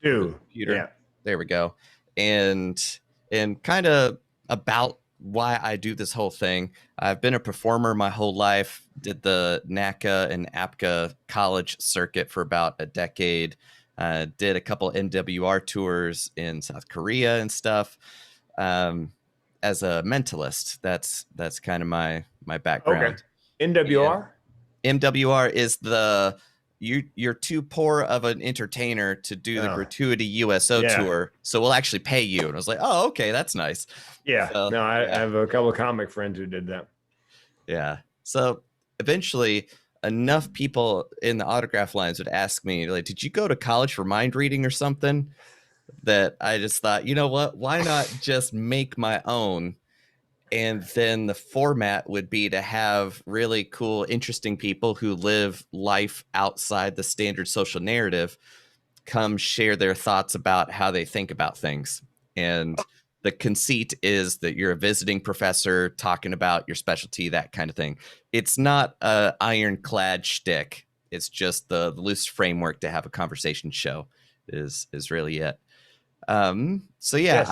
for the Do. computer. Yeah. There we go. And kind of about why I do this whole thing. I've been a performer my whole life, did the NACA and APCA college circuit for about a decade, did a couple NWR tours in South Korea and stuff. As a mentalist, that's kind of my Okay. background. And NWR? MWR is you're too poor of an entertainer to do the Oh, gratuity USO yeah. tour, so we'll actually pay you. And I was like, oh, okay, that's nice. Yeah. So No, I yeah, have a couple of comic friends who did that. yeah. So eventually, enough people in the autograph lines would ask me, like, did you go to college for mind reading or something? That I just thought, you know what? Why not just make my own? And then the format would be to have really cool, interesting people who live life outside the standard social narrative come share their thoughts about how they think about things. And the conceit is that you're a visiting professor talking about your specialty, that kind of thing. It's not a ironclad shtick. It's just the loose framework to have a conversation show is really it. So yeah, Yes.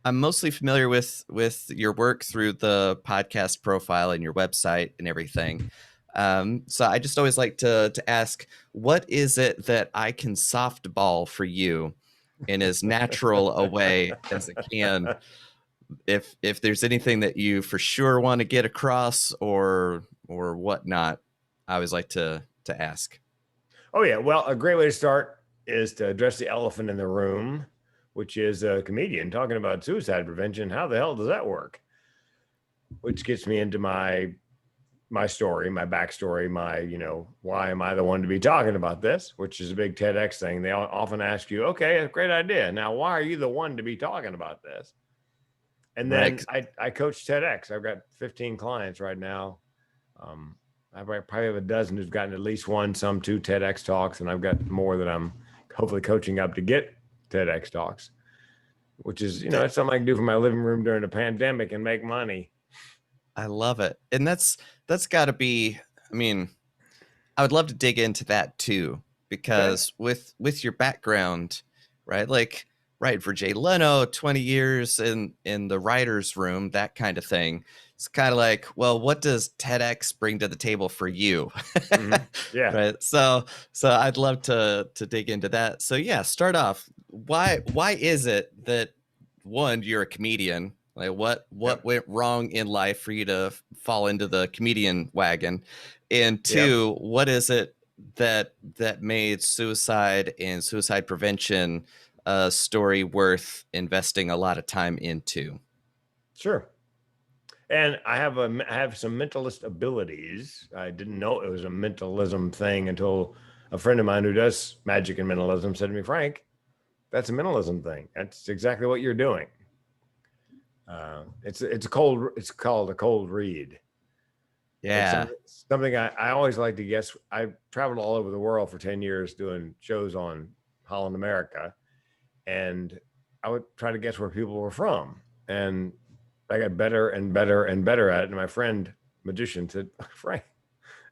I'm mostly familiar with your work through the podcast profile and your website and everything. So I just always like to ask, what is it that I can softball for you in as natural a way as it can? If there's anything that you for sure want to get across or whatnot, I always like to ask. Oh, yeah. Well, a great way to start is to address the elephant in the room, which is a comedian talking about suicide prevention. How the hell does that work? Which gets me into my story, my backstory, my, why am I the one to be talking about this, which is a big TEDx thing. They often ask you, okay, great idea. Now, why are you the one to be talking about this? And then Right. I coach TEDx. I've got 15 clients right now. I probably have a dozen who've gotten at least one, some two TEDx talks, and I've got more that I'm hopefully coaching up to get TEDx talks, which is, That it's something I can do from my living room during a pandemic and make money. I love it. And that's got to be, I mean, I would love to dig into that too, Okay. because with your background, right? Like, right, for Jay Leno, 20 years in the writer's room, that kind of thing. It's kind of like, well, what does TEDx bring to the table for you? Mm-hmm. Yeah. Right. So I'd love to dig into that. So yeah, start off. Why is it that, one, you're a comedian? Like, what Yep. went wrong in life for you to fall into the comedian wagon? And Yep. two, what is it that made suicide and suicide prevention a story worth investing a lot of time into? Sure. And I have some mentalist abilities. I didn't know it was a mentalism thing until a friend of mine who does magic and mentalism said to me, Frank, that's a mentalism thing. That's exactly what you're doing. It's called a cold read. It's Yeah. something I always like to guess. I traveled all over the world for 10 years doing shows on Holland America, and I would try to guess where people were from. And I got better and better and better at it. And my friend magician said, Frank,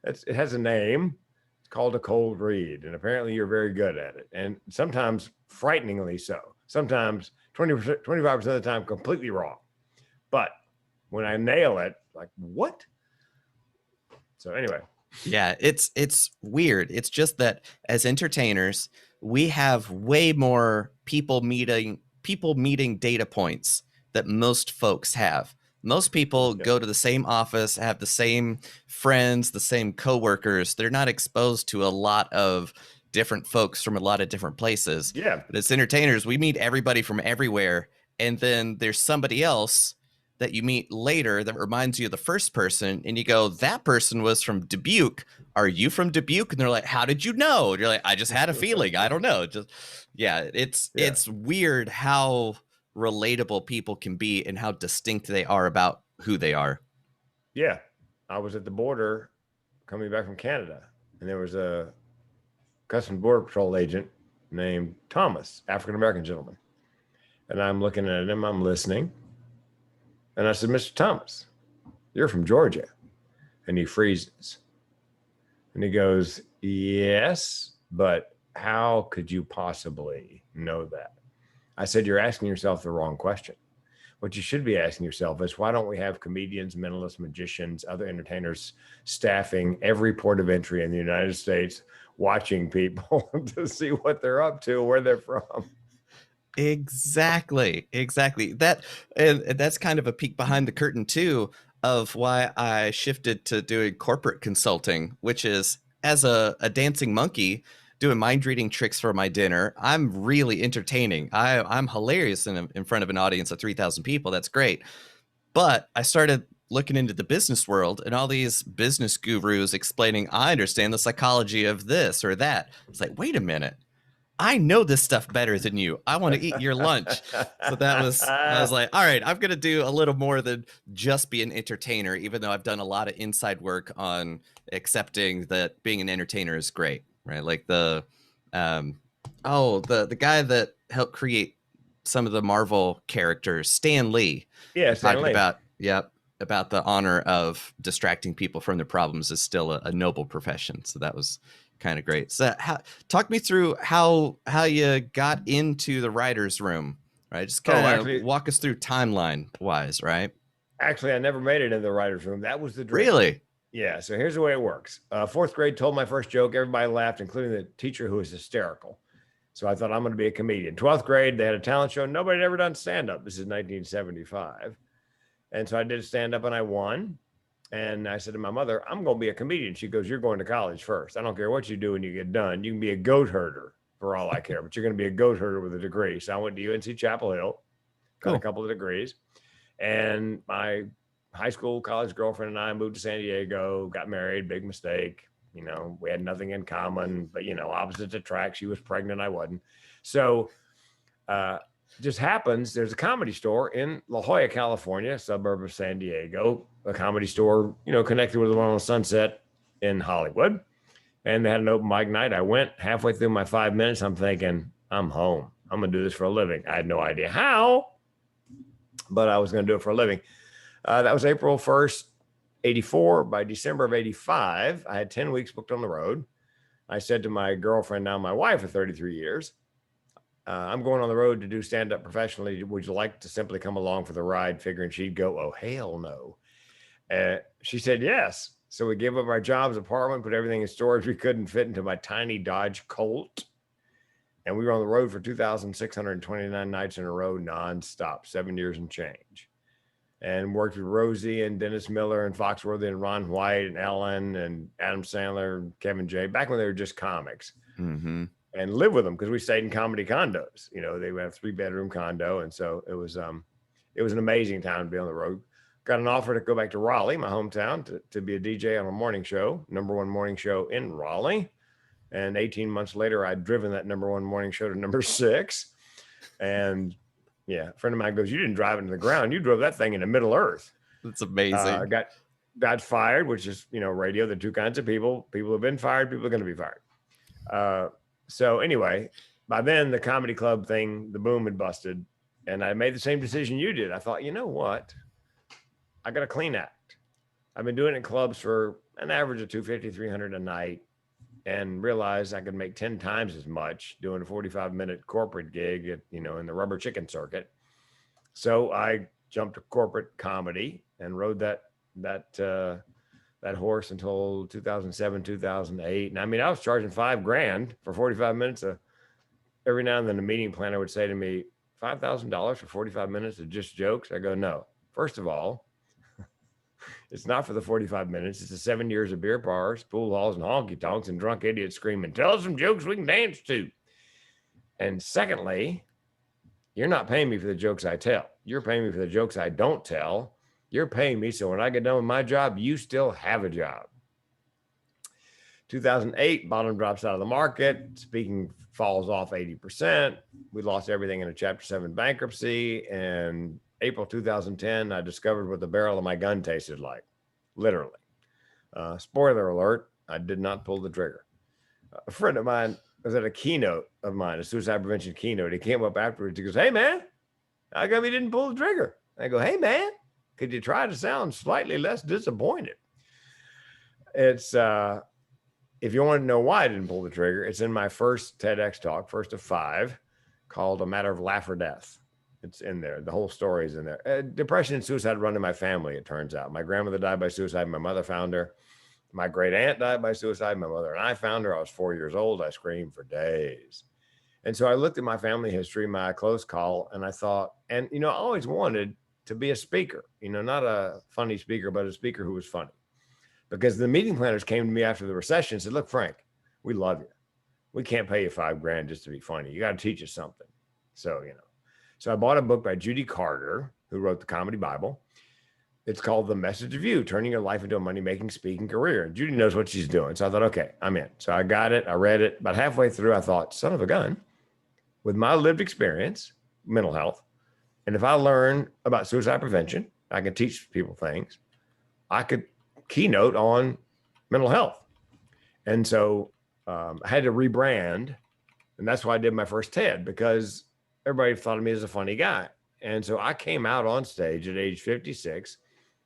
it has a name. It's called a cold read. And apparently you're very good at it. And sometimes frighteningly so. Sometimes 20%, 25% of the time completely wrong. But when I nail it, like, what? So anyway. Yeah, it's weird. It's just that as entertainers, we have way more people meeting data points that most folks have. Most people Yep. go to the same office, have the same friends, the same coworkers. They're not exposed to a lot of different folks from a lot of different places. Yeah. But as entertainers, we meet everybody from everywhere, and then there's somebody else that you meet later that reminds you of the first person, and you go, that person was from Dubuque. Are you from Dubuque? And they're like, how did you know? And you're like, I just had a feeling. I don't know. Just yeah, it's Yeah. it's weird how relatable people can be and how distinct they are about who they are. Yeah. I was at the border coming back from Canada, and there was a Customs Border Patrol agent named Thomas, African American gentleman. And I'm looking at him, I'm listening. And I said, Mr. Thomas, you're from Georgia. And he freezes. And he goes, yes, but how could you possibly know that? I said, you're asking yourself the wrong question. What you should be asking yourself is, why don't we have comedians, mentalists, magicians, other entertainers staffing every port of entry in the United States, watching people to see what they're up to, where they're from? Exactly. And that's kind of a peek behind the curtain too of why I shifted to doing corporate consulting, which is as a dancing monkey doing mind reading tricks for my dinner. I'm really entertaining. I'm hilarious in front of an audience of 3,000 people. That's great. But I started looking into the business world and all these business gurus explaining, I understand the psychology of this or that. It's like, wait a minute. I know this stuff better than you. I want to eat your lunch. So I was like, all right, I'm going to do a little more than just be an entertainer, even though I've done a lot of inside work on accepting that being an entertainer is great, right? Like um, the guy that helped create some of the Marvel characters, Stan Lee, Yeah, was talking Stanley. about the honor of distracting people from their problems is still a noble profession. So that was kind of great. So talk me through how you got into the writer's room, right? Just Oh, kind of walk us through timeline wise, right? actually, I never made it in the writer's room. That was the dream. Really? Yeah. So here's the way it works. Fourth grade, told my first joke. Everybody laughed, including the teacher, who was hysterical. So I thought, I'm going to be a comedian. 12th grade, they had a talent show. Nobody had ever done stand up. This is 1975. And so I did stand up and I won. And I said to my mother, I'm going to be a comedian. She goes, you're going to college first. I don't care what you do when you get done. You can be a goat herder for all I care, but you're going to be a goat herder with a degree. So I went to UNC Chapel Hill, got a couple of degrees. And my high school, college girlfriend and I moved to San Diego, got married, big mistake. You know, we had nothing in common, but, you know, opposites attract. She was pregnant, I wasn't. So just happens, there's a comedy store in La Jolla, California, suburb of San Diego, a comedy store, you know, connected with the one on Sunset in Hollywood. And they had an open mic night. I went halfway through my 5 minutes. I'm thinking, I'm home. I'm going to do this for a living. I had no idea how, but I was going to do it for a living. That was April 1st, 84. By December of 85, I had 10 weeks booked on the road. I said to my girlfriend, now my wife of 33 years, I'm going on the road to do stand-up professionally. Would you like to simply come along for the ride? Figuring she'd go, oh, hell no. She said yes. So we gave up our jobs, apartment, put everything in storage we couldn't fit into my tiny Dodge Colt. And we were on the road for 2,629 nights in a row, nonstop, 7 years and change. And worked with Rosie and Dennis Miller and Foxworthy and Ron White and Ellen and Adam Sandler and Kevin J. Back when they were just comics. Mm-hmm. And live with them because we stayed in comedy condos. You know, they would have 3-bedroom condo. And so it was an amazing time to be on the road. Got an offer to go back to Raleigh, my hometown, to be a DJ on a morning show, #1 morning show in Raleigh. And 18 months later, I'd driven that #1 morning show to #6. And yeah, a friend of mine goes, you didn't drive it into the ground. You drove that thing into Middle Earth. That's amazing. Got fired, which is, you know, radio, the two kinds of people. People have been fired, people are going to be fired. So anyway, by then the comedy club thing, the boom had busted. And I made the same decision you did. I thought, you know what? I got a clean act. I've been doing it in clubs for an average of 250, 300 a night, and realized I could make 10 times as much doing a 45-minute corporate gig at, you know, in the rubber chicken circuit. So I jumped to corporate comedy and rode that horse until 2007, 2008. And I mean, I was charging $5,000 for 45 minutes. Every now and then the meeting planner would say to me, $5,000 for 45 minutes of just jokes? I go, no. First of all, it's not for the 45 minutes. It's the 7 years of beer bars, pool halls, and honky tonks and drunk idiots screaming, tell us some jokes we can dance to. And secondly, you're not paying me for the jokes I tell. You're paying me for the jokes I don't tell. You're paying me so when I get done with my job, you still have a job. 2008, bottom drops out of the market. Speaking falls off 80%. We lost everything in a Chapter 7 bankruptcy. And April 2010, I discovered what the barrel of my gun tasted like, literally. Spoiler alert, I did not pull the trigger. A friend of mine was at a keynote of mine, a suicide prevention keynote. He came up afterwards. He goes, hey, man, how come you didn't pull the trigger? I go, hey, man, could you try to sound slightly less disappointed? It's if you want to know why I didn't pull the trigger, it's in my first TEDx talk, first of 5, called A Matter of Laugh or Death. It's in there. The whole story is in there. Depression and suicide run in my family, it turns out. My grandmother died by suicide. My mother found her. My great aunt died by suicide. My mother and I found her. I was 4 years old. I screamed for days. And so I looked at my family history, my close call, and I thought, and, I always wanted to be a speaker, not a funny speaker, but a speaker who was funny. Because the meeting planners came to me after the recession and said, look, Frank, we love you. We can't pay you $5,000 just to be funny. You got to teach us something. So, So I bought a book by Judy Carter, who wrote the Comedy Bible. It's called The Message of You, Turning Your Life into a Money-Making Speaking Career. And Judy knows what she's doing. So I thought, okay, I'm in. So I got it. I read it. About halfway through, I thought, son of a gun, with my lived experience, mental health, and if I learn about suicide prevention, I can teach people things. I could keynote on mental health. And so I had to rebrand. And that's why I did my first TED, because everybody thought of me as a funny guy. And so I came out on stage at age 56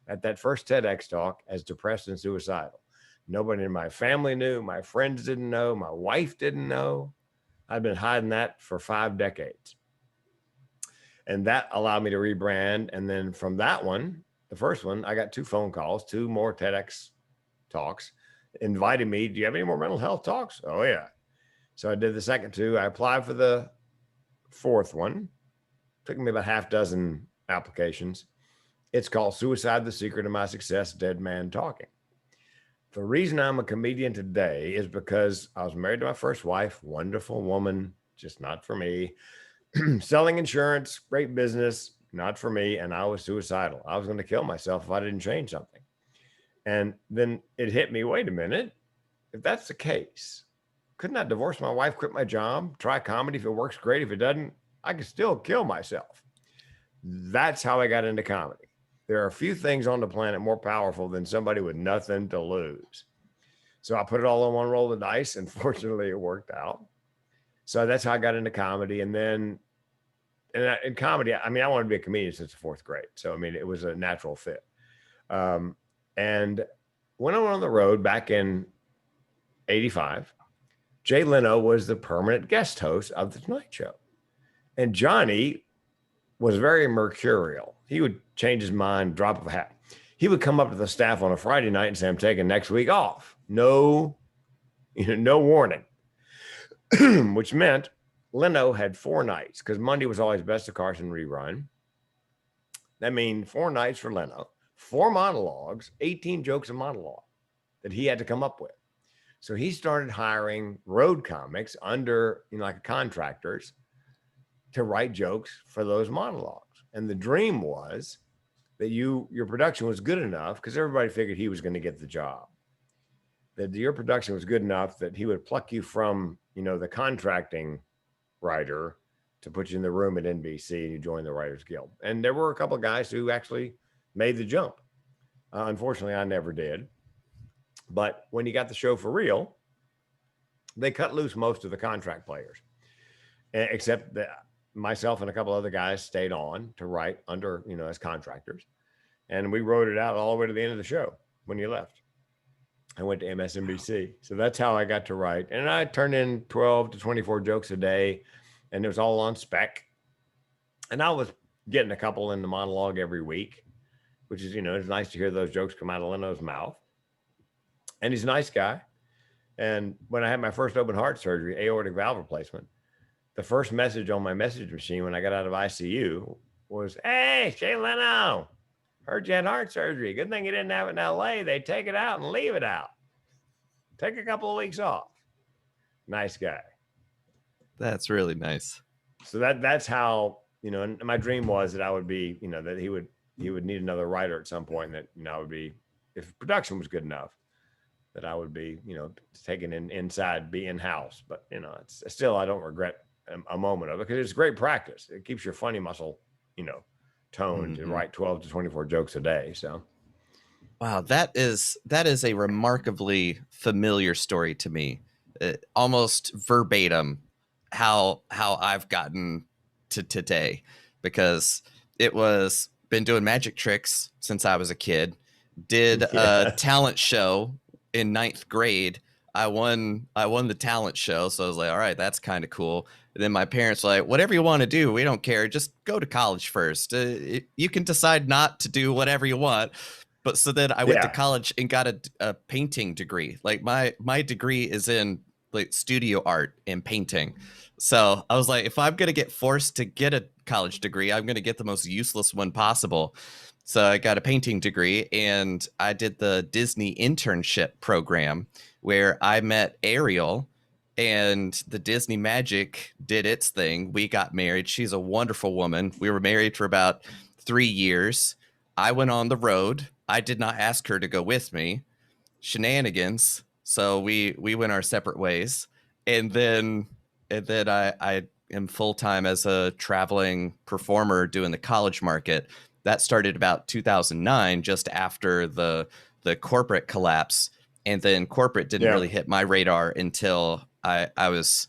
at that first TEDx talk as depressed and suicidal. Nobody in my family knew. My friends didn't know. My wife didn't know. I'd been hiding that for 5 decades. And that allowed me to rebrand. And then from that one, the first one, I got 2 phone calls, 2 more TEDx talks, invited me. Do you have any more mental health talks? Oh, yeah. So I did the second 2. I applied for the 4th one. Took me about half dozen applications. It's called Suicide, the Secret of My Success, Dead Man Talking. The reason I'm a comedian today is because I was married to my first wife, wonderful woman, just not for me. Selling insurance, great business, not for me. And I was suicidal. I was going to kill myself if I didn't change something. And then it hit me, wait a minute, if that's the case, couldn't I divorce my wife, quit my job, try comedy? If it works, great. If it doesn't, I could still kill myself. That's how I got into comedy. There are a few things on the planet more powerful than somebody with nothing to lose. So I put it all on one roll of the dice, and fortunately it worked out. So that's how I got into comedy. And then in comedy, I wanted to be a comedian since the 4th grade. So, it was a natural fit. And when I went on the road back in 85, Jay Leno was the permanent guest host of The Tonight Show. And Johnny was very mercurial. He would change his mind, drop of a hat. He would come up to the staff on a Friday night and say, I'm taking next week off. No warning, which meant Leno had 4 nights, because Monday was always Best of Carson rerun. That means 4 nights for Leno, 4 monologues, 18 jokes a monologue that he had to come up with. So he started hiring road comics under, like contractors, to write jokes for those monologues. And the dream was that your production was good enough, because everybody figured he was going to get the job, that your production was good enough that he would pluck you from, the contracting writer to put you in the room at NBC and you join the Writers Guild. And there were a couple of guys who actually made the jump. Unfortunately, I never did. But when you got the show for real, they cut loose most of the contract players, except that myself and a couple other guys stayed on to write under, as contractors. And we wrote it out all the way to the end of the show when you left. I went to MSNBC. So that's how I got to write. And I turned in 12 to 24 jokes a day, and it was all on spec. And I was getting a couple in the monologue every week, which is, it's nice to hear those jokes come out of Leno's mouth. And he's a nice guy. And when I had my first open heart surgery, aortic valve replacement, the first message on my message machine when I got out of ICU was, hey, Jay Leno, heard you had heart surgery. Good thing you didn't have it in LA. They take it out and leave it out. Take a couple of weeks off. Nice guy. That's really nice. So that's how, and my dream was that I would be, that he would need another writer at some point, and that, I would be, if production was good enough, that I would be, taken inside, be in-house. But, it's still, I don't regret a moment of it, because it's great practice. It keeps your funny muscle, toned to write 12 to 24 jokes a day. So. Wow, that is a remarkably familiar story to me. Almost verbatim how I've gotten to today, because it was been doing magic tricks since I was a kid. Did a talent show in 9th grade. I won the talent show, so I was like, all right, that's kind of cool. And then my parents were like, whatever you want to do, we don't care. Just go to college first. You can decide not to do whatever you want. But so then I went to Yeah. college and got a painting degree. Like my degree is in like studio art and painting. So I was like, if I'm gonna get forced to get a college degree, I'm gonna get the most useless one possible. So I got a painting degree and I did the Disney internship program where I met Ariel and the Disney magic did its thing. We got married. She's a wonderful woman. We were married for about 3 years. I went on the road. I did not ask her to go with me. Shenanigans. So we went our separate ways. And then I am full time as a traveling performer doing the college market. That started about 2009, just after the corporate collapse. And then corporate didn't Yeah. really hit my radar until I was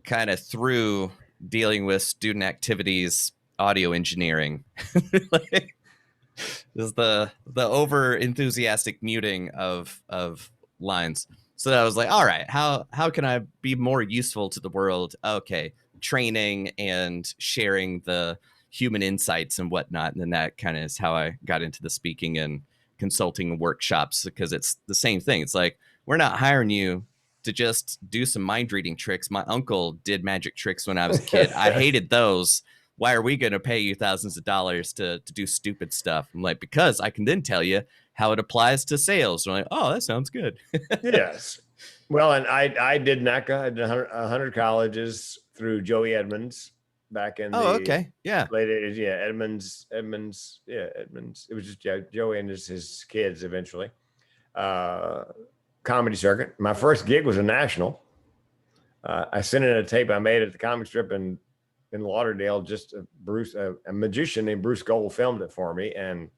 kind of through dealing with student activities, audio engineering. Like, is the over enthusiastic muting of lines. So I was like, all right, how can I be more useful to the world? Okay, training and sharing the human insights and whatnot. And then that kind of is how I got into the speaking and consulting workshops, because it's the same thing. It's like, we're not hiring you to just do some mind reading tricks. My uncle did magic tricks when I was a kid. I hated those. Why are we going to pay you thousands of dollars to do stupid stuff? I'm like, because I can then tell you how it applies to sales. I'm like, oh, that sounds good. Yes. Well, and I did NACA. I did 100 colleges through Joey Edmonds back in Oh, the okay. Yeah. late 80s. Yeah, Edmonds. Yeah, Edmonds. It was just Joey and his kids eventually. Comedy circuit. My first gig was a national. I sent in a tape I made at the comic strip in Lauderdale. Just a magician named Bruce Gold filmed it for me, and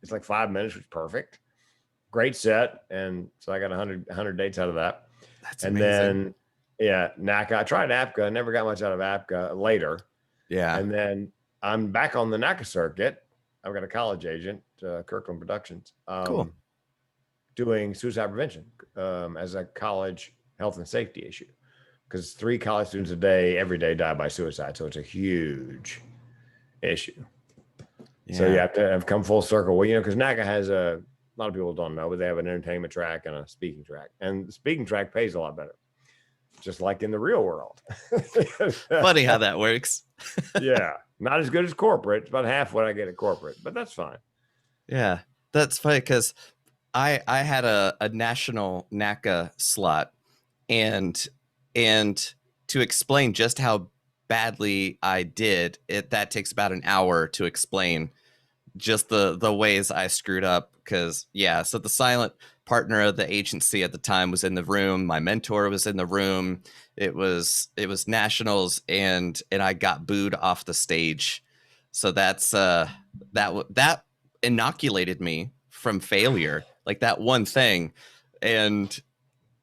it's like 5 minutes, which was perfect. Great set, and so I got 100 dates out of that. That's and amazing. then yeah, NACA. I tried APCA. I never got much out of APCA later. Yeah. And then I'm back on the NACA circuit. I've got a college agent, Kirkland Productions, Cool. doing suicide prevention as a college health and safety issue, because 3 college students a day, every day, die by suicide. So it's a huge issue. Yeah. So you have to have come full circle. Well, because NACA has a lot of people don't know, but they have an entertainment track and a speaking track, and the speaking track pays a lot better, just like in the real world. Funny how that works. Yeah, not as good as corporate. It's about half what I get at corporate, but that's fine. Yeah, that's funny because I had a national NACA slot, and to explain just how badly I did it, that takes about an hour to explain just the ways I screwed up. Because yeah, so the silent partner of the agency at the time was in the room. My mentor was in the room. It was nationals, and I got booed off the stage. So that's that inoculated me from failure, like that one thing. And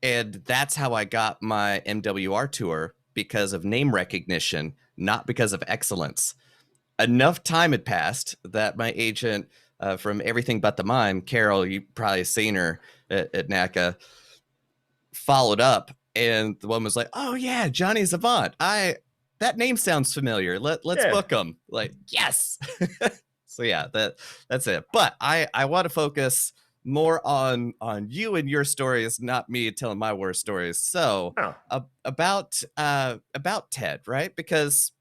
that's how I got my MWR tour, because of name recognition, not because of excellence. Enough time had passed that my agent, from Everything But the Mime, Carol, you probably seen her at NACA, followed up, and the woman was like, "Oh yeah, Johnny Savant. That name sounds familiar. Let's Yeah. book him." Like, yes. So yeah, that's it. But I want to focus more on you and your stories, not me telling my worst stories. So Oh, about Ted, right? Because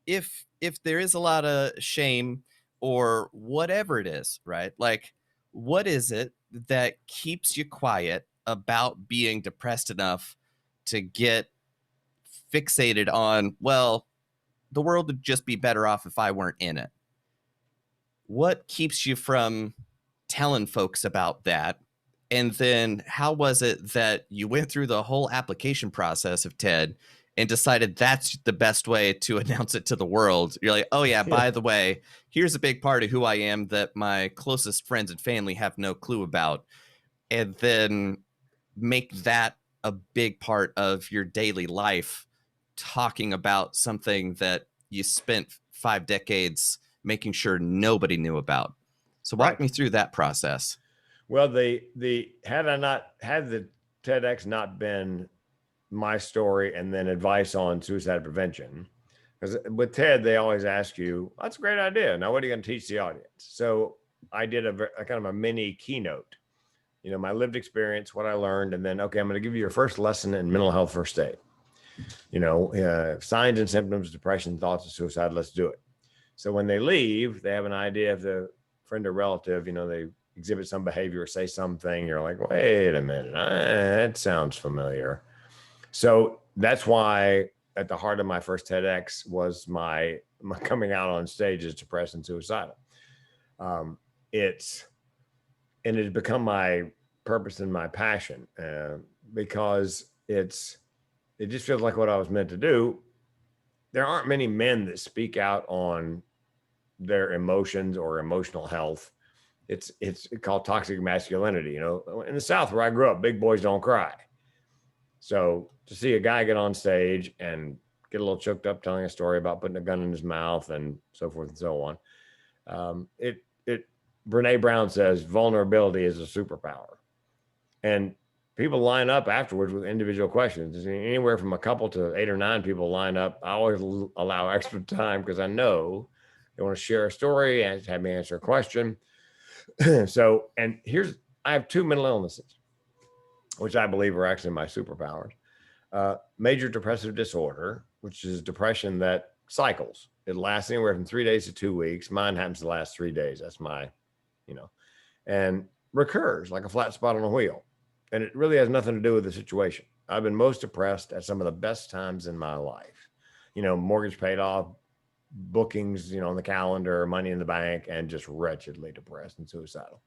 if there is a lot of shame or whatever it is, right? Like, what is it that keeps you quiet about being depressed enough to get fixated on, well, the world would just be better off if I weren't in it? What keeps you from telling folks about that? And then how was it that you went through the whole application process of TED and decided that's the best way to announce it to the world? You're like, oh yeah, yeah. by the way, here's a big part of who I am that my closest friends and family have no clue about. And then make that a big part of your daily life, talking about something that you spent 5 decades making sure nobody knew about. So walk Right. me through that process. Well, the had I not had the TEDx not been my story and then advice on suicide prevention. Because with TED, they always ask you, that's a great idea. Now, what are you going to teach the audience? So I did a kind of a mini keynote, my lived experience, what I learned, and then, okay, I'm going to give you your first lesson in mental health first aid. Signs and symptoms, depression, thoughts of suicide, let's do it. So when they leave, they have an idea of the friend or relative, they exhibit some behavior or say something. You're like, wait a minute, that sounds familiar. So that's why at the heart of my first TEDx was my coming out on stage as depressed and suicidal. It has become my purpose and my passion because it just feels like what I was meant to do. There aren't many men that speak out on their emotions or emotional health. It's called toxic masculinity. In the South where I grew up, big boys don't cry. So to see a guy get on stage and get a little choked up telling a story about putting a gun in his mouth and so forth and so on, Brene Brown says vulnerability is a superpower. And people line up afterwards with individual questions. Anywhere from a couple to 8 or 9 people line up. I always allow extra time because I know they want to share a story and have me answer a question. So, and I have 2 mental illnesses, which I believe are actually my superpowers. Major depressive disorder, which is depression that cycles. It lasts anywhere from 3 days to 2 weeks. Mine happens to last 3 days. That's my, and recurs like a flat spot on a wheel. And it really has nothing to do with the situation. I've been most depressed at some of the best times in my life. Mortgage paid off, bookings, on the calendar, money in the bank, and just wretchedly depressed and suicidal.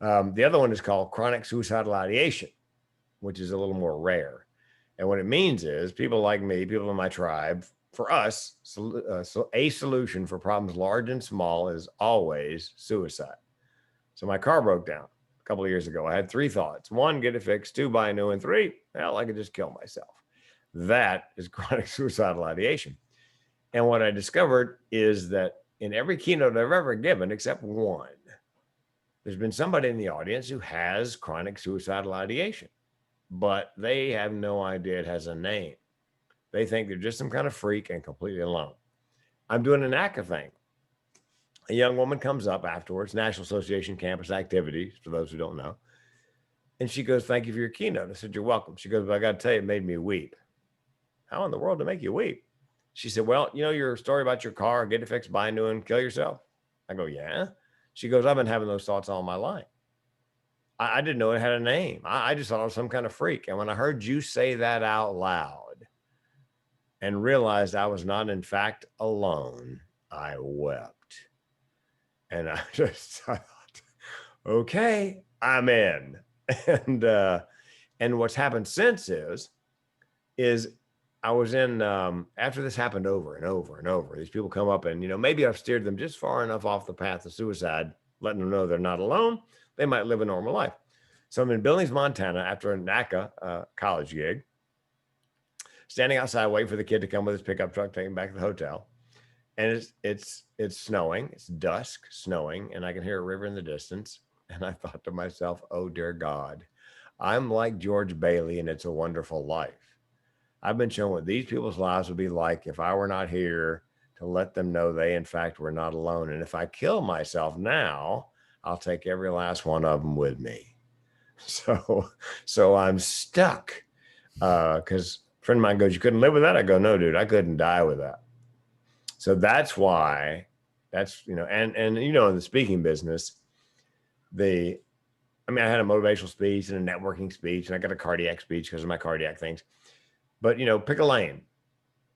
The other one is called chronic suicidal ideation, which is a little more rare. And what it means is people like me, people in my tribe, for us, a solution for problems large and small is always suicide. So my car broke down a couple of years ago. I had 3 thoughts. 1, get it fixed. 2, buy a new one. 3, hell, I could just kill myself. That is chronic suicidal ideation. And what I discovered is that in every keynote I've ever given, except one, there's been somebody in the audience who has chronic suicidal ideation, but they have no idea it has a name. They think they're just some kind of freak and completely alone. I'm doing an ACA thing. A young woman comes up afterwards, National Association Campus Activities, for those who don't know. And she goes, thank you for your keynote. I said, you're welcome. She goes, but I got to tell you, it made me weep. How in the world to make you weep? She said, well, your story about your car, get it fixed, buy a new one, kill yourself. I go, yeah. She goes, I've been having those thoughts all my life. I didn't know it had a name. I just thought I was some kind of freak. And when I heard you say that out loud and realized I was not in fact alone, I wept. And I thought, okay, I'm in. And what's happened since is I was in, after this happened over and over and over, these people come up and, maybe I've steered them just far enough off the path of suicide, letting them know they're not alone. They might live a normal life. So I'm in Billings, Montana after a NACA college gig, standing outside waiting for the kid to come with his pickup truck, take him back to the hotel. And it's snowing, it's dusk, snowing, and I can hear a river in the distance. And I thought to myself, oh, dear God, I'm like George Bailey in It's a Wonderful Life. I've been shown what these people's lives would be like if I were not here to let them know they, in fact, were not alone. And if I kill myself now, I'll take every last one of them with me. So I'm stuck because a friend of mine goes, you couldn't live with that? I go, no, dude, I couldn't die with that. So that's why and in the speaking business, I had a motivational speech and a networking speech, and I got a cardiac speech because of my cardiac things. But, pick a lane.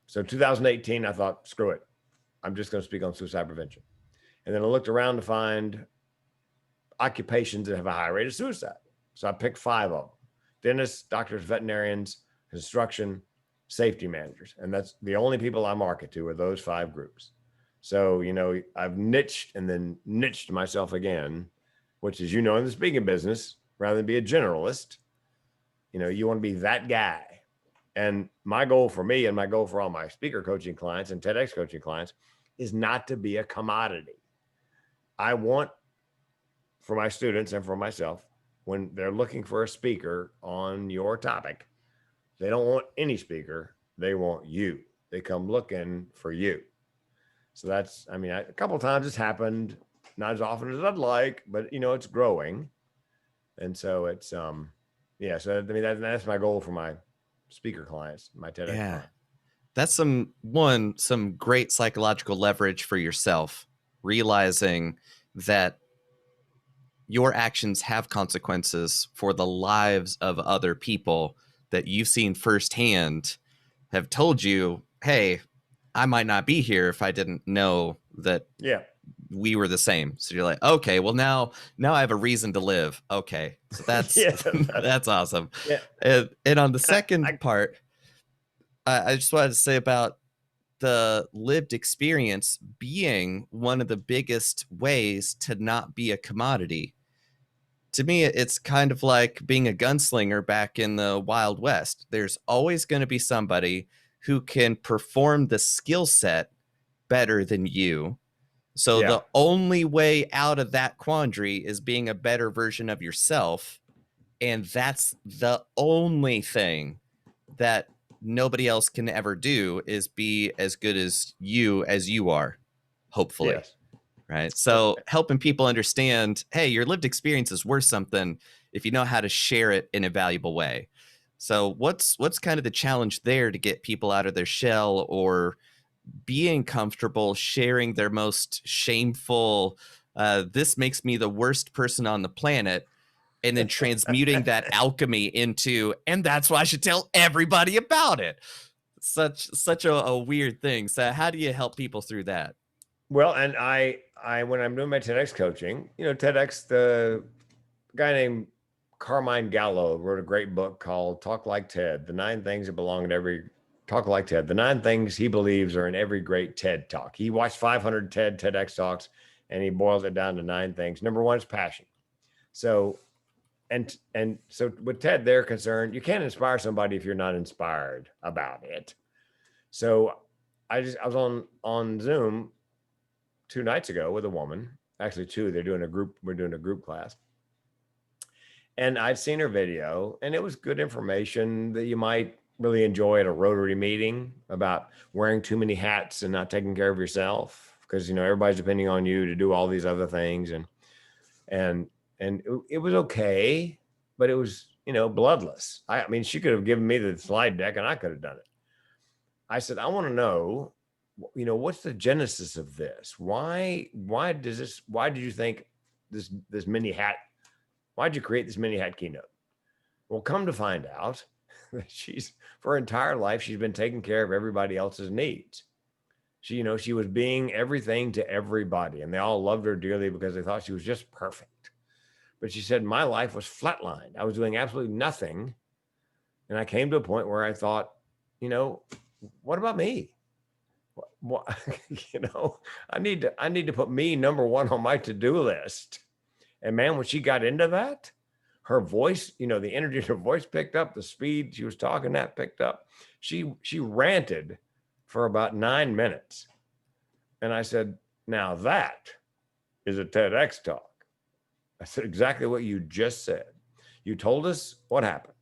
So 2018, I thought, screw it. I'm just going to speak on suicide prevention. And then I looked around to find occupations that have a high rate of suicide. So I picked 5 of them: dentists, doctors, veterinarians, construction, safety managers. And that's the only people I market to are those 5 groups. So, I've niched and then niched myself again, which is, in the speaking business, rather than be a generalist, you want to be that guy. And my goal for me and my goal for all my speaker coaching clients and TEDx coaching clients is not to be a commodity. I want for my students and for myself when they're looking for a speaker on your topic, they don't want any speaker. They want you. They come looking for you. So that's, I mean, a couple of times it's happened, not as often as I'd like, but it's growing. And so it's, yeah. So I mean, that's my goal for my speaker clients, my TEDx Yeah. clients. That's some great psychological leverage for yourself, realizing that your actions have consequences for the lives of other people that you've seen firsthand, have told you, hey, I might not be here if I didn't know that Yeah. we were the same. So you're like, okay, well now I have a reason to live. Okay. So that's Yeah. that's awesome. Yeah. And on the And second part, I just wanted to say about the lived experience being one of the biggest ways to not be a commodity. To me, it's kind of like being a gunslinger back in the Wild West. There's always going to be somebody who can perform the skill set better than you. So yeah. the only way out of that quandary is being a better version of yourself. And that's the only thing that nobody else can ever do, is be as good as you are, hopefully. Yes. Right. So helping people understand, hey, your lived experience is worth something if you know how to share it in a valuable way. So what's kind of the challenge there to get people out of their shell, or being comfortable sharing their most shameful, this makes me the worst person on the planet, and then transmuting that alchemy into, and that's why I should tell everybody about it. Such a weird thing. So how do you help people through that? Well, and when I'm doing my TEDx coaching, TEDx, the guy named Carmine Gallo wrote a great book called Talk Like TED, the 9 things that belong in every Talk Like TED, the 9 things he believes are in every great TED talk. He watched 500 TEDx talks and he boils it down to 9 things. Number one is passion. So, and so with TED, they're concerned, you can't inspire somebody if you're not inspired about it. So I was on Zoom 2 nights ago with a woman, actually two. We're doing a group class. And I'd seen her video, and it was good information that you might really enjoy at a Rotary meeting about wearing too many hats and not taking care of yourself, because everybody's depending on you to do all these other things, and it was okay, but it was bloodless. I mean, she could have given me the slide deck, and I could have done it. I said, I want to know, what's the genesis of this? Why did you think this mini hat? Why'd you create this mini hat keynote? Well, come to find out that for her entire life, she's been taking care of everybody else's needs. She was being everything to everybody, and they all loved her dearly because they thought she was just perfect. But she said, my life was flatlined. I was doing absolutely nothing. And I came to a point where I thought, what about me? What, I need to put me number one on my to-do list. And man, when she got into that, her voice, the energy in her voice picked up, the speed she was talking at picked up. She ranted for about 9 minutes. And I said, now that is a TEDx talk. I said exactly what you just said. You told us what happened.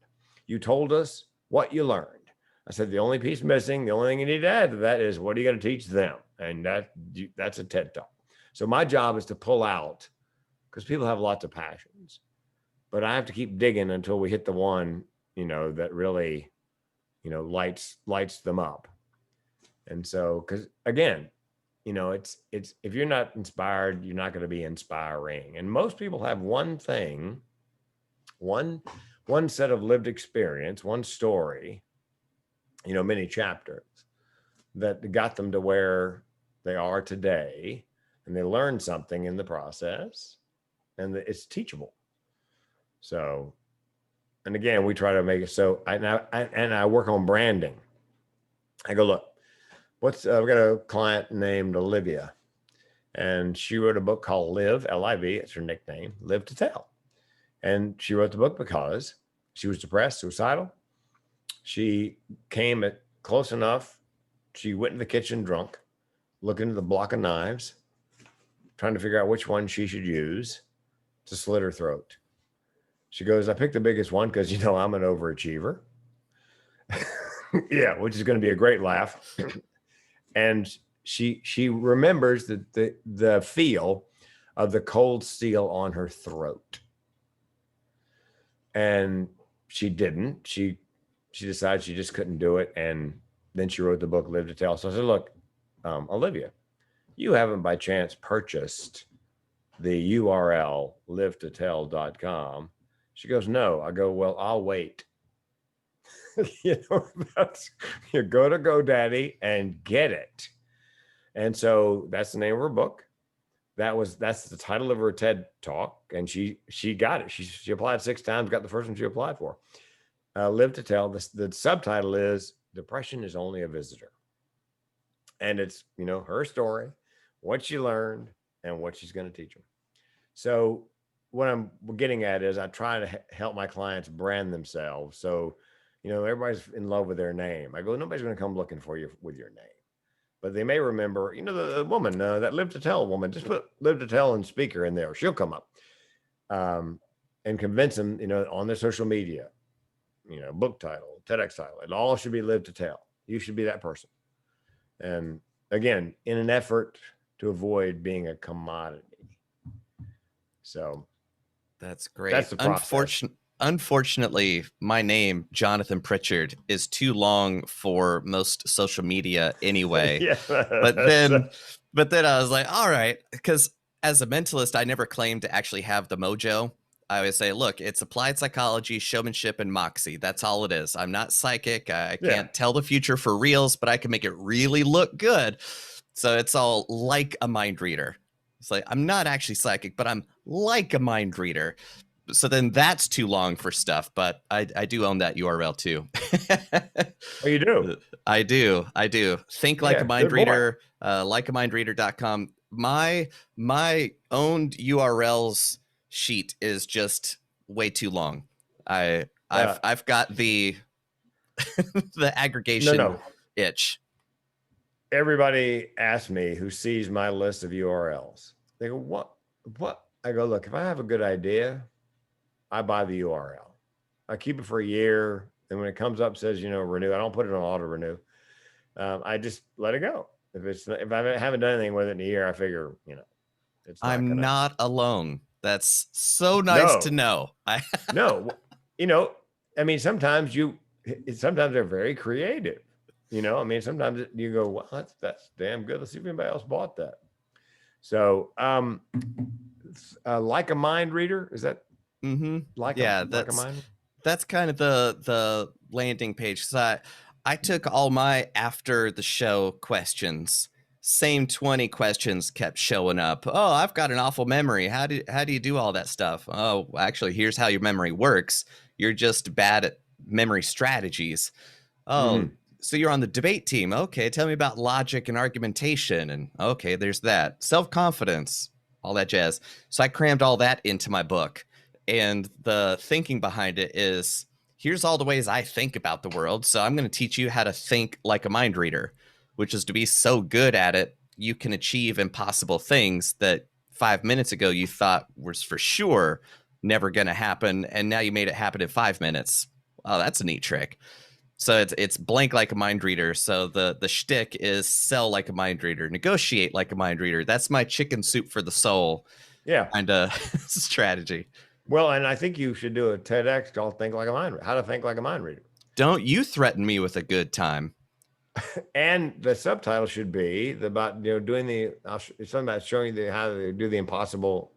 You told us what you learned. I said, the only piece missing, the only thing you need to add to that is, what are you going to teach them? And that's a TED talk. So my job is to pull out, because people have lots of passions, but I have to keep digging until we hit the one, that really, lights them up. And so, because again, it's if you're not inspired, you're not going to be inspiring. And most people have one thing, one set of lived experience, one story, many chapters that got them to where they are today, and they learned something in the process, and it's teachable. So, and again, we try to make it so. I work on branding. I go, look, we got a client named Olivia, and she wrote a book called Live, L-I-V, it's her nickname, Live to Tell. And she wrote the book because she was depressed, suicidal. She came at close enough. She went in the kitchen drunk, looking at the block of knives, trying to figure out which one she should use to slit her throat. She goes, I picked the biggest one because, I'm an overachiever. Yeah, which is going to be a great laugh. And she remembers the feel of the cold steel on her throat. And she didn't. She decided she just couldn't do it. And then she wrote the book Live to Tell. So I said, look, Olivia, you haven't by chance purchased the URL livetotell.com. She goes, no. I go, well, I'll wait. You go to GoDaddy and get it. And so that's the name of her book. That's the title of her TED talk. And she got it. She applied 6 times, got the first one she applied for. Live to Tell. The subtitle is Depression is Only a Visitor. And it's, her story, what she learned, and what she's going to teach them. So what I'm getting at is I try to help my clients brand themselves. So, everybody's in love with their name. I go, nobody's going to come looking for you with your name. But they may remember, the woman, that Live to Tell woman, just put Live to Tell and speaker in there. She'll come up and convince them, on their social media, book title, TEDx title. It all should be Live to Tell. You should be that person. And again, in an effort to avoid being a commodity. So that's great. That's the process. Unfortunately, my name, Jonathan Pritchard, is too long for most social media anyway. Yeah. But then I was like, all right, because as a mentalist, I never claimed to actually have the mojo. I always say, look, it's applied psychology, showmanship, and moxie. That's all it is. I'm not psychic. I can't tell the future for reals, but I can make it really look good. So it's all like a mind reader. It's like, I'm not actually psychic, but I'm like a mind reader. So then that's too long for stuff, but I do own that URL too. Oh, you do? I do. Think like a mind reader, likeamindreader.com. My owned URLs sheet is just way too long. I've got the the aggregation itch. Everybody asks me who sees my list of URLs. They go, what? I go, look, if I have a good idea, I buy the URL. I keep it for a year. And when it comes up, says, renew, I don't put it on auto renew. I just let it go. If I haven't done anything with it in a year, I figure, it's I'm not alone. That's so nice to know. No, sometimes they're very creative. Sometimes you go, well, that's damn good. Let's see if anybody else bought that. So, like a mind reader, is that? Mm-hmm. That's kind of the landing page. So I took all my after the show questions. Same 20 questions kept showing up. Oh, I've got an awful memory. How do you do all that stuff? Oh, actually, here's how your memory works. You're just bad at memory strategies. Oh, so you're on the debate team. Okay, tell me about logic and argumentation. And okay, there's that. Self-confidence, all that jazz. So I crammed all that into my book. And the thinking behind it is, here's all the ways I think about the world. So I'm going to teach you how to think like a mind reader, which is to be so good at it, you can achieve impossible things that 5 minutes ago you thought was for sure never going to happen. And now you made it happen in 5 minutes. Oh, that's a neat trick. So it's blank like a mind reader. So the shtick is sell like a mind reader, negotiate like a mind reader. That's my chicken soup for the soul kind of strategy. Well, and I think you should do a TEDx called Think Like a Mind Reader. How to think like a mind reader. Don't you threaten me with a good time. And the subtitle should be about doing it's something about showing you how to do the impossible,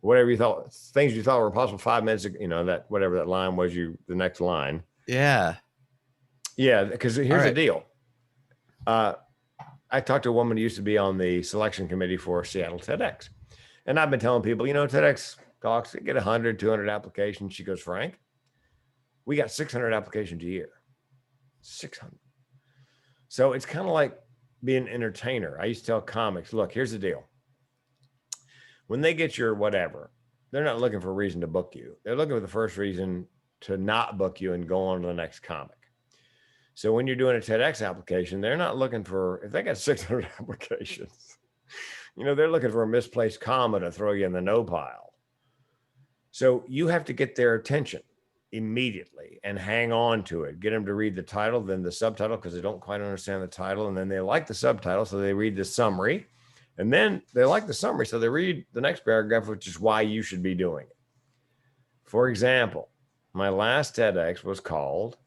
whatever you thought, things you thought were impossible 5 minutes ago, that whatever that line was, the next line. Yeah, because here's the deal. I talked to a woman who used to be on the selection committee for Seattle TEDx, and I've been telling people, TEDx talks get 100, 200 applications. She goes, Frank, we got 600 applications a year. 600. So it's kind of like being an entertainer. I used to tell comics, look, here's the deal. When they get your whatever, they're not looking for a reason to book you. They're looking for the first reason to not book you and go on to the next comic. So when you're doing a TEDx application, they're not looking for, if they got 600 applications, they're looking for a misplaced comma to throw you in the no pile. So you have to get their attention immediately and hang on to it. Get them to read the title, then the subtitle, because they don't quite understand the title. And then they like the subtitle, so they read the summary. And then they like the summary, so they read the next paragraph, which is why you should be doing it. For example, my last TEDx was called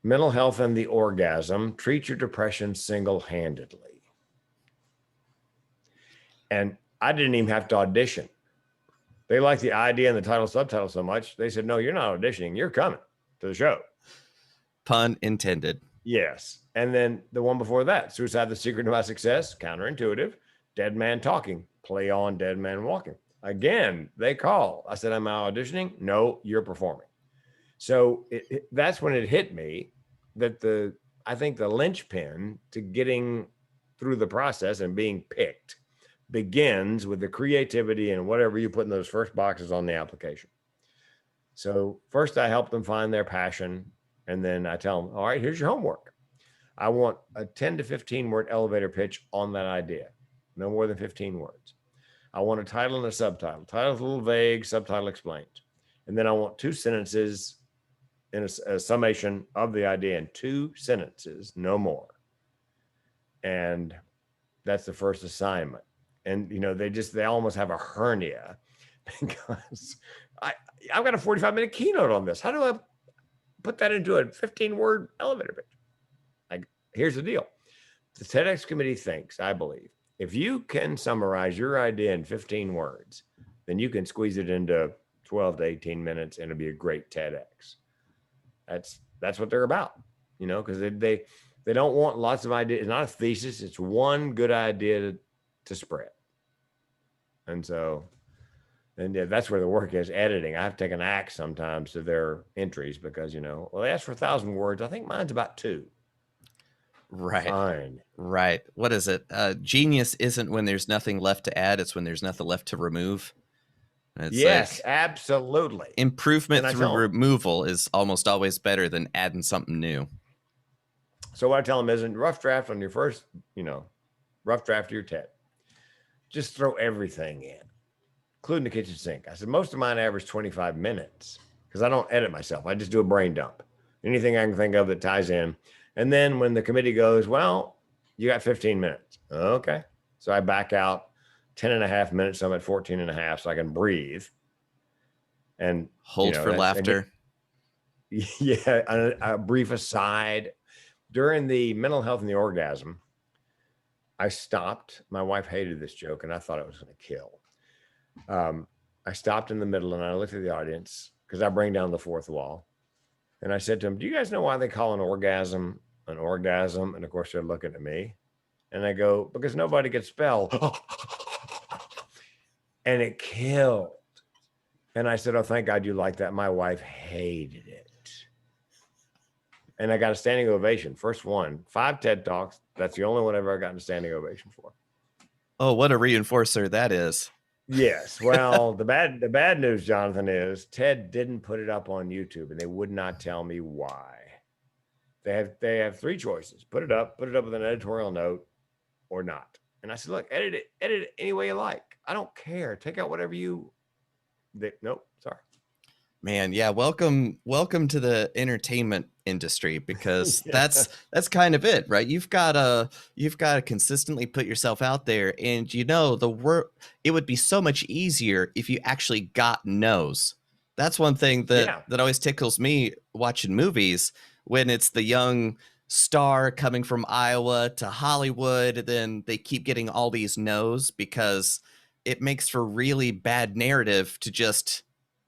Mental Health and the Orgasm, Treat Your Depression Single-Handedly. And I didn't even have to audition. They liked the idea and the title subtitle so much, they said, no, you're not auditioning. You're coming to the show. Pun intended. Yes. And then the one before that, Suicide, the Secret to My Success, counterintuitive, Dead Man Talking, play on Dead Man Walking. Again, they call. I said, am I auditioning? No, you're performing. So that's when it hit me that I think the linchpin to getting through the process and being picked begins with the creativity and whatever you put in those first boxes on the application. So first I help them find their passion. And then I tell them, all right, here's your homework. I want a 10 to 15 word elevator pitch on that idea. No more than 15 words. I want a title and a subtitle. Title's a little vague, subtitle explains. And then I want 2 sentences in a summation of the idea in 2 sentences, no more. And that's the first assignment. And, you know, they almost have a hernia because I've got a 45-minute keynote on this. How do I put that into a 15-word elevator pitch? Like, here's the deal. The TEDx committee thinks, I believe, if you can summarize your idea in 15 words, then you can squeeze it into 12 to 18 minutes and it'll be a great TEDx. That's what they're about, you know, because they don't want lots of ideas. It's not a thesis. It's one good idea to spread. And so, and yeah, that's where the work is, editing. I have to take an axe sometimes to their entries because, you know, well, they asked for 1,000 words. I think mine's about 2. Right. Fine. Right. What is it? Genius isn't when there's nothing left to add. It's when there's nothing left to remove. It's yes, like absolutely. Improvement through removal is almost always better than adding something new. So what I tell them is, in rough draft on your first, you know, rough draft of your TED, just throw everything in, including the kitchen sink. I said, most of mine average 25 minutes because I don't edit myself. I just do a brain dump. Anything I can think of that ties in. And then when the committee goes, well, you got 15 minutes. Okay. So I back out 10 and a half minutes. So I'm at 14 and a half so I can breathe. And hold for laughter. Yeah. A brief aside. During the mental health and the orgasm, I stopped. My wife hated this joke and I thought it was going to kill. I stopped in the middle and I looked at the audience because I bring down the fourth wall. And I said to them, do you guys know why they call an orgasm an orgasm? And of course, they're looking at me. And I go, because nobody gets spelled. And it killed. And I said, oh, thank God you like that. My wife hated it. And I got a standing ovation. First one, 5 TED Talks. That's the only one I've ever gotten a standing ovation for. Oh, what a reinforcer that is. Yes. Well, the bad news, Jonathan, is TED didn't put it up on YouTube and they would not tell me why. They have 3 choices. Put it up with an editorial note or not. And I said, look, edit it any way you like. I don't care. Take out whatever nope, sorry. Man, yeah, welcome to the entertainment industry because yeah. that's kind of it, right? You've got to consistently put yourself out there, and you know it would be so much easier if you actually got no's. That's one thing that always tickles me watching movies when it's the young star coming from Iowa to Hollywood, then they keep getting all these no's because it makes for really bad narrative to just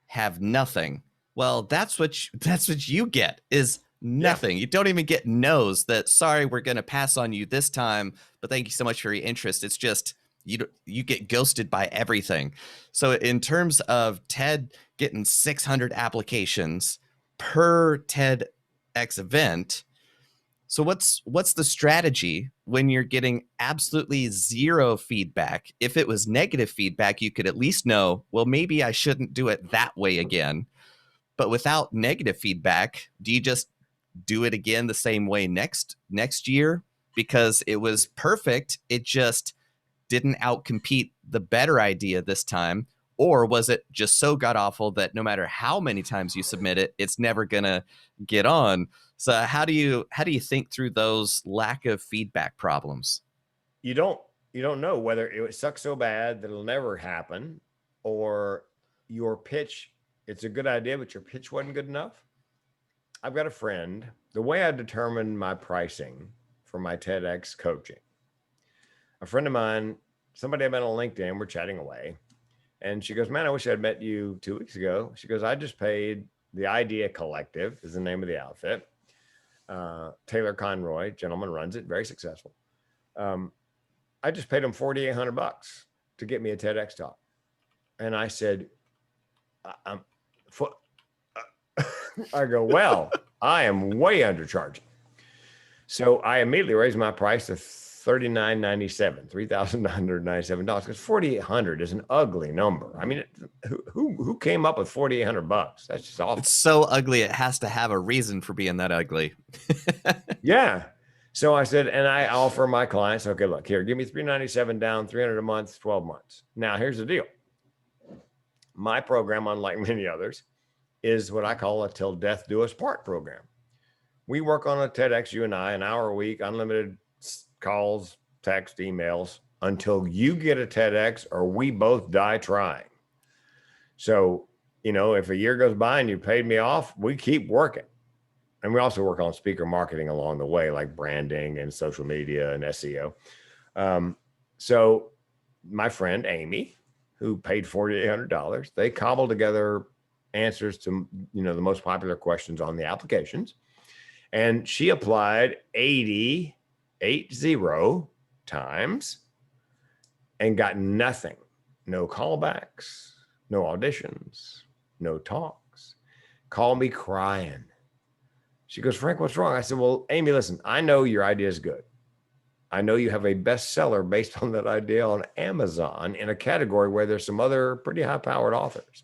have nothing. Well, that's what you get is nothing. Yeah. You don't even get no's that, sorry, we're going to pass on you this time, but thank you so much for your interest. It's just, you get ghosted by everything. So in terms of TED getting 600 applications per TEDx event, so what's the strategy when you're getting absolutely zero feedback? If it was negative feedback, you could at least know, well, maybe I shouldn't do it that way again. But without negative feedback, do you just do it again the same way next year? Because it was perfect. It just didn't outcompete the better idea this time. or was it just so god awful that no matter how many times you submit it, it's never gonna get on? So how do you think through those lack of feedback problems? You don't you don't know whether it sucks so bad that it'll never happen, or your pitch, it's a good idea, but your pitch wasn't good enough. I've got a friend, the way I determine my pricing for my TEDx coaching, a friend of mine, somebody I met on LinkedIn, we're chatting away. And she goes, man, I wish I'd met you 2 weeks ago. She goes, I just paid the Idea Collective, is the name of the outfit. Taylor Conroy, gentleman, runs it, very successful. I just paid him $4,800 to get me a TEDx talk. And I said, I go, well, I am way undercharging. So I immediately raised my price to $3,997, $3,997, because $4,800 is an ugly number. I mean, who came up with $4,800? That's just awful. It's so ugly, it has to have a reason for being that ugly. Yeah. So I said, and I offer my clients, okay, look here, give me $397 down, $300 a month, 12 months. Now here's the deal. My program, unlike many others, is what I call a till death do us part program. We work on a TEDx, you and I, an hour a week, unlimited calls, text, emails, until you get a TEDx or we both die trying. So, if a year goes by and you paid me off, we keep working. And we also work on speaker marketing along the way, like branding and social media and SEO. So my friend Amy, who paid $4,800, they cobbled together answers to, the most popular questions on the applications. And she applied 80 times and got nothing. No callbacks, no auditions, no talks. Call me crying. She goes, Frank, what's wrong? I said, well, Amy, listen, I know your idea is good. I know you have a bestseller based on that idea on Amazon in a category where there's some other pretty high-powered authors.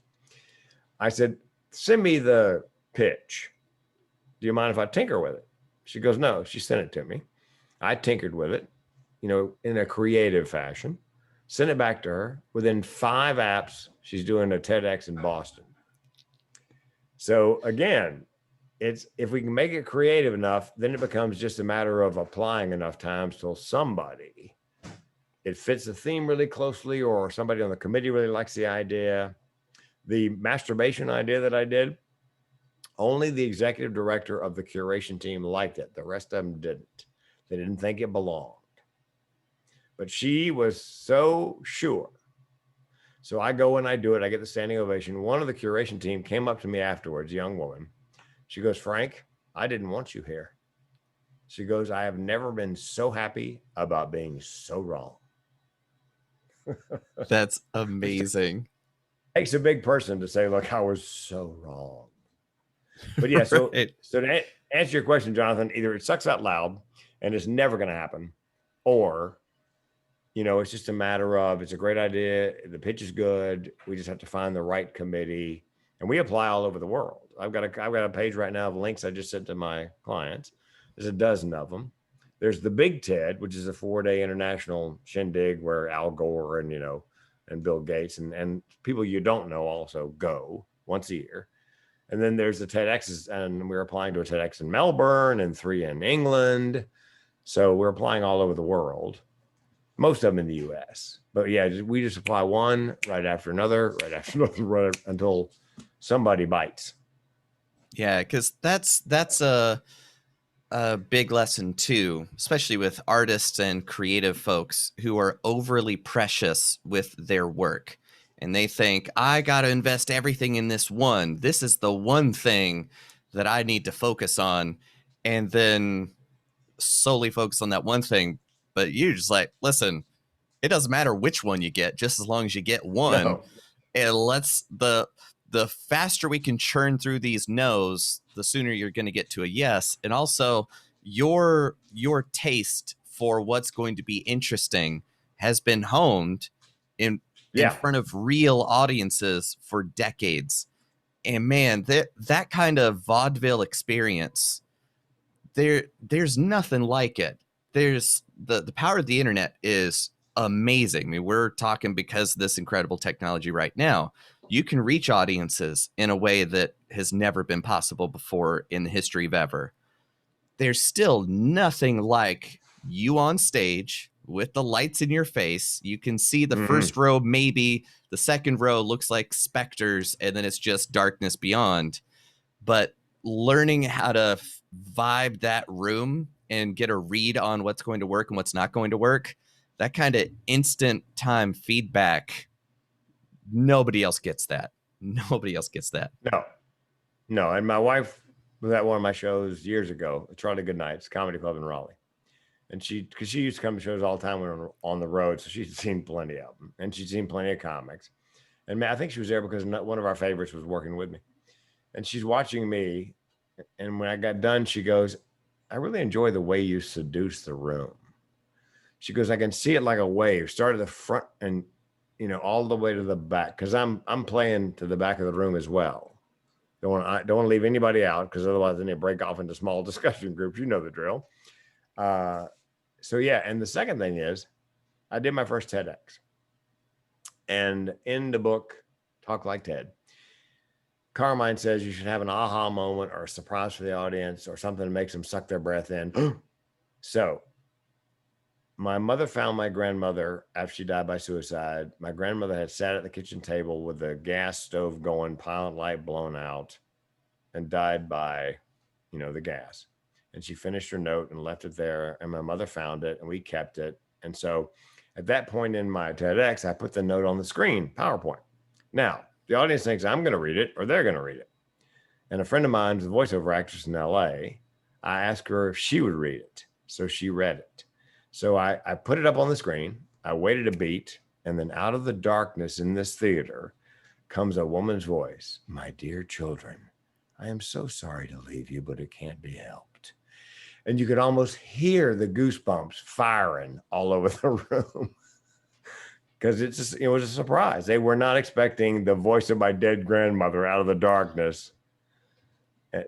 I said, send me the pitch. Do you mind if I tinker with it? She goes, no. She sent it to me. I tinkered with it, in a creative fashion, sent it back to her. Within 5 apps, she's doing a TEDx in Boston. So again, it's, if we can make it creative enough, then it becomes just a matter of applying enough times till somebody, it fits the theme really closely, or somebody on the committee really likes the idea. The masturbation idea that I did, only the executive director of the curation team liked it. The rest of them didn't. They didn't think it belonged. But she was so sure. So I go and I do it. I get the standing ovation. One of the curation team came up to me afterwards, a young woman. She goes, Frank, I didn't want you here. She goes, I have never been so happy about being so wrong. That's amazing. Takes a big person to say, look, I was so wrong. But yeah, so, Right. so to answer your question, Jonathan, either it sucks out loud and it's never going to happen, or, it's just a matter of, it's a great idea. The pitch is good. We just have to find the right committee, and we apply all over the world. I've got a page right now of links I just sent to my clients. There's a dozen of them. There's the Big TED, which is a 4-day international shindig where Al Gore and, and Bill Gates and people you don't know also go once a year. And then there's the TEDx's, and we're applying to a TEDx in Melbourne and 3 in England. So we're applying all over the world, most of them in the US. But yeah, we just apply one right after another, right until somebody bites. Yeah, because that's a big lesson too, especially with artists and creative folks who are overly precious with their work. And they think, I got to invest everything in this one. This is the one thing that I need to focus on. And then solely focus on that one thing. But you're just like, listen, it doesn't matter which one you get, just as long as you get one. No. And the faster we can churn through these no's, the sooner you're going to get to a yes. And also your taste for what's going to be interesting has been honed in front of real audiences for decades. And man, that kind of vaudeville experience, there's nothing like it. There's the power of the internet is amazing. I mean, we're talking because of this incredible technology right now, you can reach audiences in a way that has never been possible before in the history of ever. There's still nothing like you on stage with the lights in your face. You can see the first row, maybe the second row looks like specters, and then it's just darkness beyond. But learning how to vibe that room and get a read on what's going to work and what's not going to work, that kind of instant time feedback, nobody else gets that. Nobody else gets that. No, no. And my wife was at one of my shows years ago, Charlie Goodnight's Comedy Club in Raleigh. And because she used to come to shows all the time when we were on the road. So she'd seen plenty of them, and she'd seen plenty of comics. And I think she was there because one of our favorites was working with me. And she's watching me. And when I got done, she goes, I really enjoy the way you seduce the room. She goes, I can see it like a wave, start at the front and, all the way to the back. Cause I'm playing to the back of the room as well. Don't want to leave anybody out, because otherwise then they break off into small discussion groups. You know the drill. So yeah. And the second thing is I did my first TEDx, and in the book, Talk Like TED, Carmine says you should have an aha moment or a surprise for the audience or something that makes them suck their breath in. So my mother found my grandmother after she died by suicide. My grandmother had sat at the kitchen table with the gas stove going, pilot light blown out, and died by, the gas. And she finished her note and left it there. And my mother found it, and we kept it. And so at that point in my TEDx, I put the note on the screen, PowerPoint. Now, the audience thinks I'm going to read it or they're going to read it. And a friend of mine, the voiceover actress in LA, I asked her if she would read it. So she read it. So I put it up on the screen. I waited a beat. And then out of the darkness in this theater comes a woman's voice. My dear children, I am so sorry to leave you, but it can't be helped. And you could almost hear the goosebumps firing all over the room. Because it was a surprise. They were not expecting the voice of my dead grandmother out of the darkness.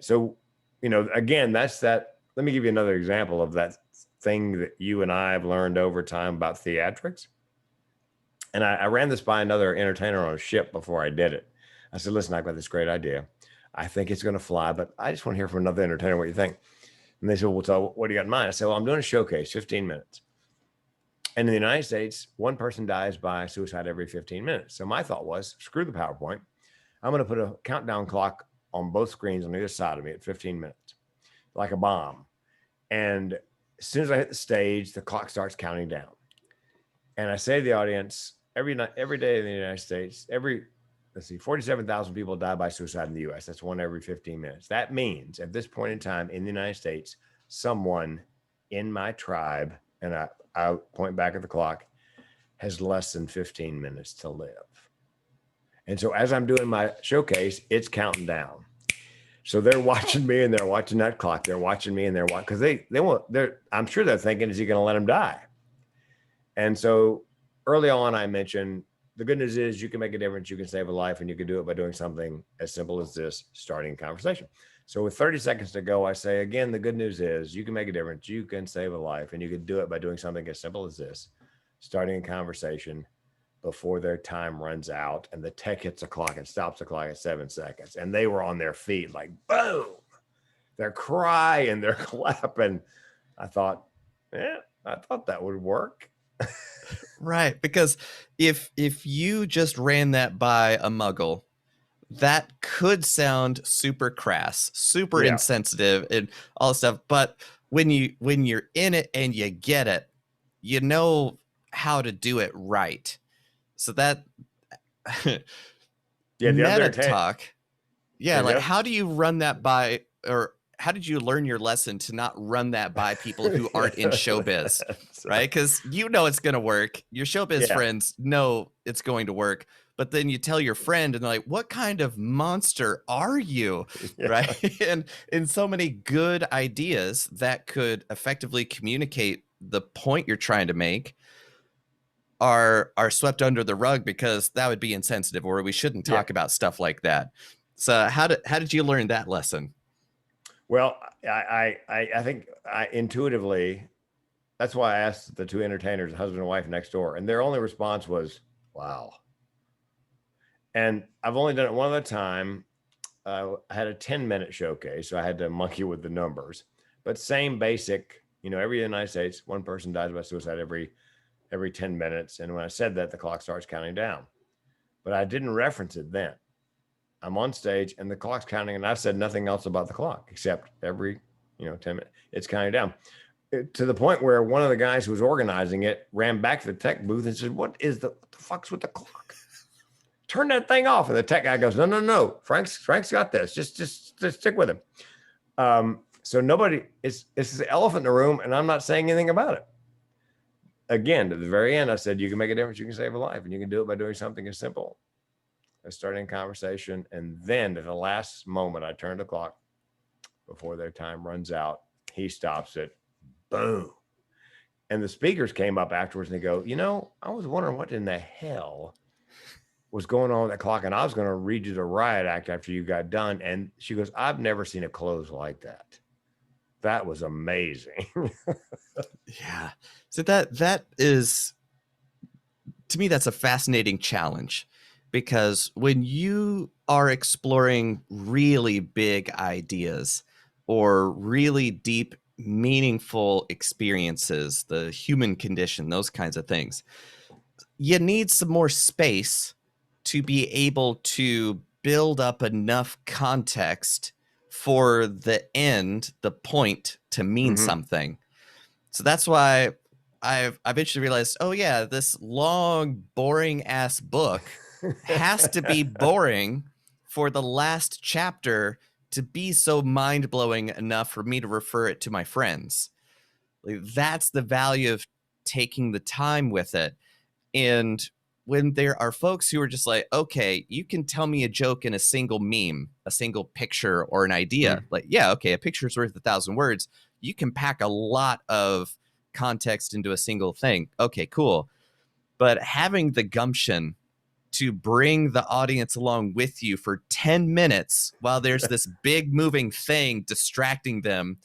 So, again, that's that. Let me give you another example of that thing that you and I have learned over time about theatrics. And I ran this by another entertainer on a ship before I did it. I said, listen, I've got this great idea. I think it's going to fly, but I just want to hear from another entertainer what you think. And they said, well, so what do you got in mind? I said, well, I'm doing a showcase, 15 minutes. And in the United States, one person dies by suicide every 15 minutes. So my thought was, screw the PowerPoint. I'm going to put a countdown clock on both screens on either side of me at 15 minutes, like a bomb. And as soon as I hit the stage, the clock starts counting down. And I say to the audience, every day in the United States, 47,000 people die by suicide in the US. That's one every 15 minutes. That means at this point in time in the United States, someone in my tribe, and I point back at the clock, has less than 15 minutes to live. And so as I'm doing my showcase, it's counting down. So they're watching me and they're watching that clock. They're watching me and they're watching, because I'm sure they're thinking, is he going to let him die? And so early on, I mentioned the good news is you can make a difference. You can save a life, and you can do it by doing something as simple as this, starting a conversation. So with 30 seconds to go, I say, again, the good news is you can make a difference. You can save a life, and you can do it by doing something as simple as this, starting a conversation before their time runs out, and the tech hits the clock and stops the clock at 7 seconds. And they were on their feet like, boom, they're crying, they're clapping. I thought that would work. Right. Because if you just ran that by a muggle, that could sound super crass, super insensitive, and all stuff. But when you're in it and you get it, you know how to do it right. So that meta talk. Yeah, like how do you run that by, or how did you learn your lesson to not run that by people who aren't in showbiz, right? Because it's going to work. Your showbiz friends know it's going to work. But then you tell your friend and they're like, what kind of monster are you? Right. And in so many good ideas that could effectively communicate the point you're trying to make are swept under the rug because that would be insensitive, or we shouldn't talk about stuff like that. So how did you learn that lesson? Well, I think intuitively, that's why I asked the two entertainers, husband and wife next door, and their only response was, "Wow." And I've only done it one other time. I had a 10-minute showcase, so I had to monkey with the numbers, but same basic, every United States, one person dies by suicide every 10 minutes. And when I said that, the clock starts counting down, but I didn't reference it then. I'm on stage and the clock's counting, and I said nothing else about the clock except every, 10 minutes, it's counting down. To the point where one of the guys who was organizing it ran back to the tech booth and said, what the fuck's with the clock? Turn that thing off. And the tech guy goes, no. Frank's got this. Just stick with him. So nobody, it's the elephant in the room, and I'm not saying anything about it. Again, to the very end, I said, you can make a difference. You can save a life, and you can do it by doing something as simple as starting a conversation. And then at the last moment, I turn the clock before their time runs out. He stops it. Boom. And the speakers came up afterwards and they go, I was wondering what in the hell was going on with that clock. And I was going to read you the riot act after you got done. And she goes, I've never seen a close like that. That was amazing. Yeah. So that is, to me, that's a fascinating challenge, because when you are exploring really big ideas or really deep, meaningful experiences, the human condition, those kinds of things, you need some more space to be able to build up enough context for the end, the point, to mean something. So that's why I've eventually realized, oh yeah, this long, boring ass book has to be boring for the last chapter to be so mind-blowing enough for me to refer it to my friends. Like, that's the value of taking the time with it. And when there are folks who are just like, okay, you can tell me a joke in a single meme, a single picture, or an idea. Like, yeah, okay, a picture's worth 1,000 words. You can pack a lot of context into a single thing. Okay, cool. But having the gumption to bring the audience along with you for 10 minutes while there's this big moving thing distracting them,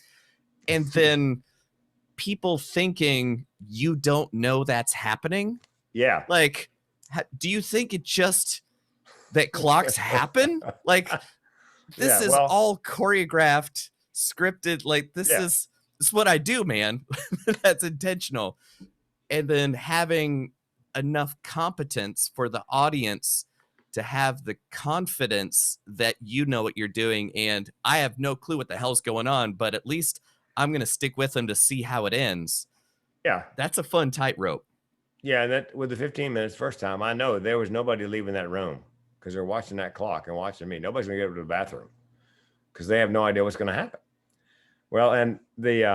and then people thinking you don't know that's happening. Yeah. Like, do you think it just that clocks happen? Like, this is all choreographed, scripted. Like, this is what I do, man. That's intentional. And then having enough competence for the audience to have the confidence that you know what you're doing, and I have no clue what the hell's going on, but at least I'm going to stick with them to see how it ends. Yeah. That's a fun tightrope. Yeah, and that with the 15 minutes first time, I know there was nobody leaving that room because they're watching that clock and watching me. Nobody's gonna get up to the bathroom because they have no idea what's gonna happen. Well, and the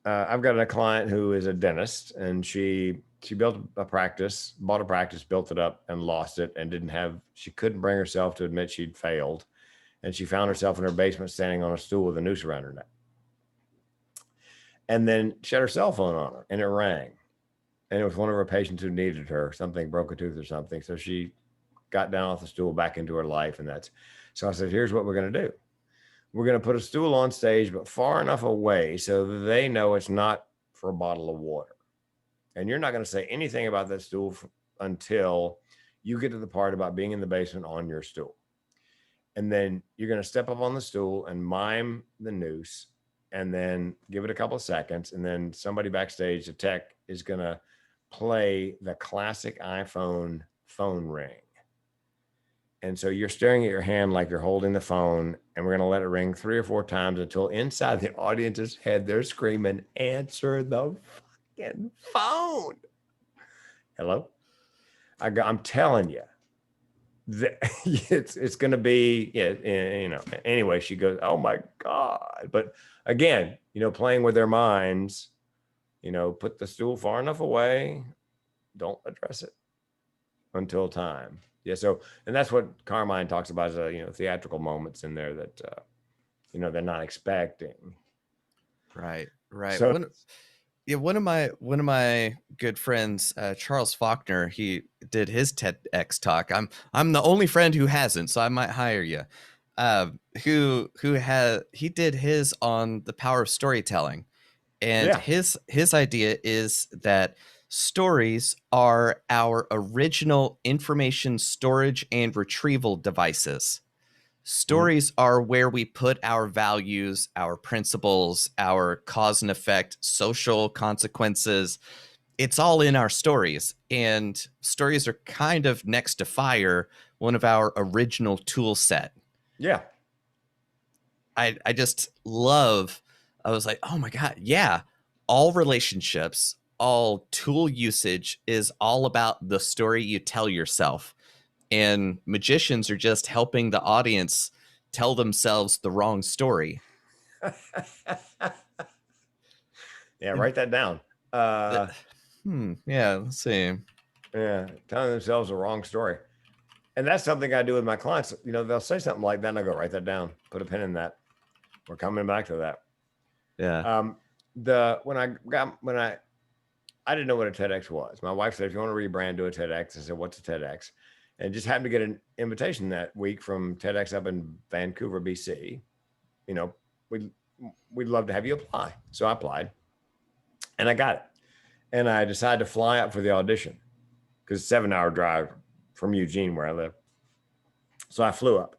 I've got a client who is a dentist, and she built a practice, bought a practice, built it up, and lost it, and she couldn't bring herself to admit she'd failed, and she found herself in her basement standing on a stool with a noose around her neck, and then she had her cell phone on her, and it rang. And it was one of her patients who needed her. Something broke a tooth or something. So she got down off the stool back into her life. So I said, here's what we're going to do. We're going to put a stool on stage, but far enough away so that they know it's not for a bottle of water. And you're not going to say anything about that stool until you get to the part about being in the basement on your stool. And then you're going to step up on the stool and mime the noose, and then give it a couple of seconds. And then somebody backstage, the tech, is going to play the classic iPhone phone ring. And so you're staring at your hand like you're holding the phone, and we're going to let it ring 3 or 4 times until inside the audience's head, they're screaming, answer the fucking phone. Hello? I'm telling you, it's going to be, anyway, she goes, oh my God. But again, playing with their minds, put the stool far enough away, don't address it until time. Yeah. So, and that's what Carmine talks about as theatrical moments in there that, they're not expecting. Right. Right. So, one of my good friends, Charles Faulkner, he did his TEDx talk. I'm the only friend who hasn't, so I might hire you. He did his on the power of storytelling. And Yeah. his idea is that stories are our original information storage and retrieval devices. Mhm. Stories are where we put our values, our principles, our cause and effect, social consequences. It's all in our stories. And stories are kind of next to fire, one of our original tool set. Yeah. I just love, I was like, oh my God, yeah. All relationships, all tool usage is all about the story you tell yourself. And magicians are just helping the audience tell themselves the wrong story. Yeah, And write that down. the, Uh, yeah, let's see. yeah, telling themselves the wrong story. And that's something I do with my clients. You know, they'll say something like that, and I go, write that down, put a pin in that. We're coming back to that. Yeah. Um, when I didn't know what a TEDx was. My wife said, if you want to rebrand, do a TEDx. I said, what's a TEDx? And just happened to get an invitation that week from TEDx up in Vancouver, BC. You know, we'd we'd love to have you apply. So I applied, and I got it. And I decided to fly up for the audition because it's a 7-hour drive from Eugene, where I live. So I flew up,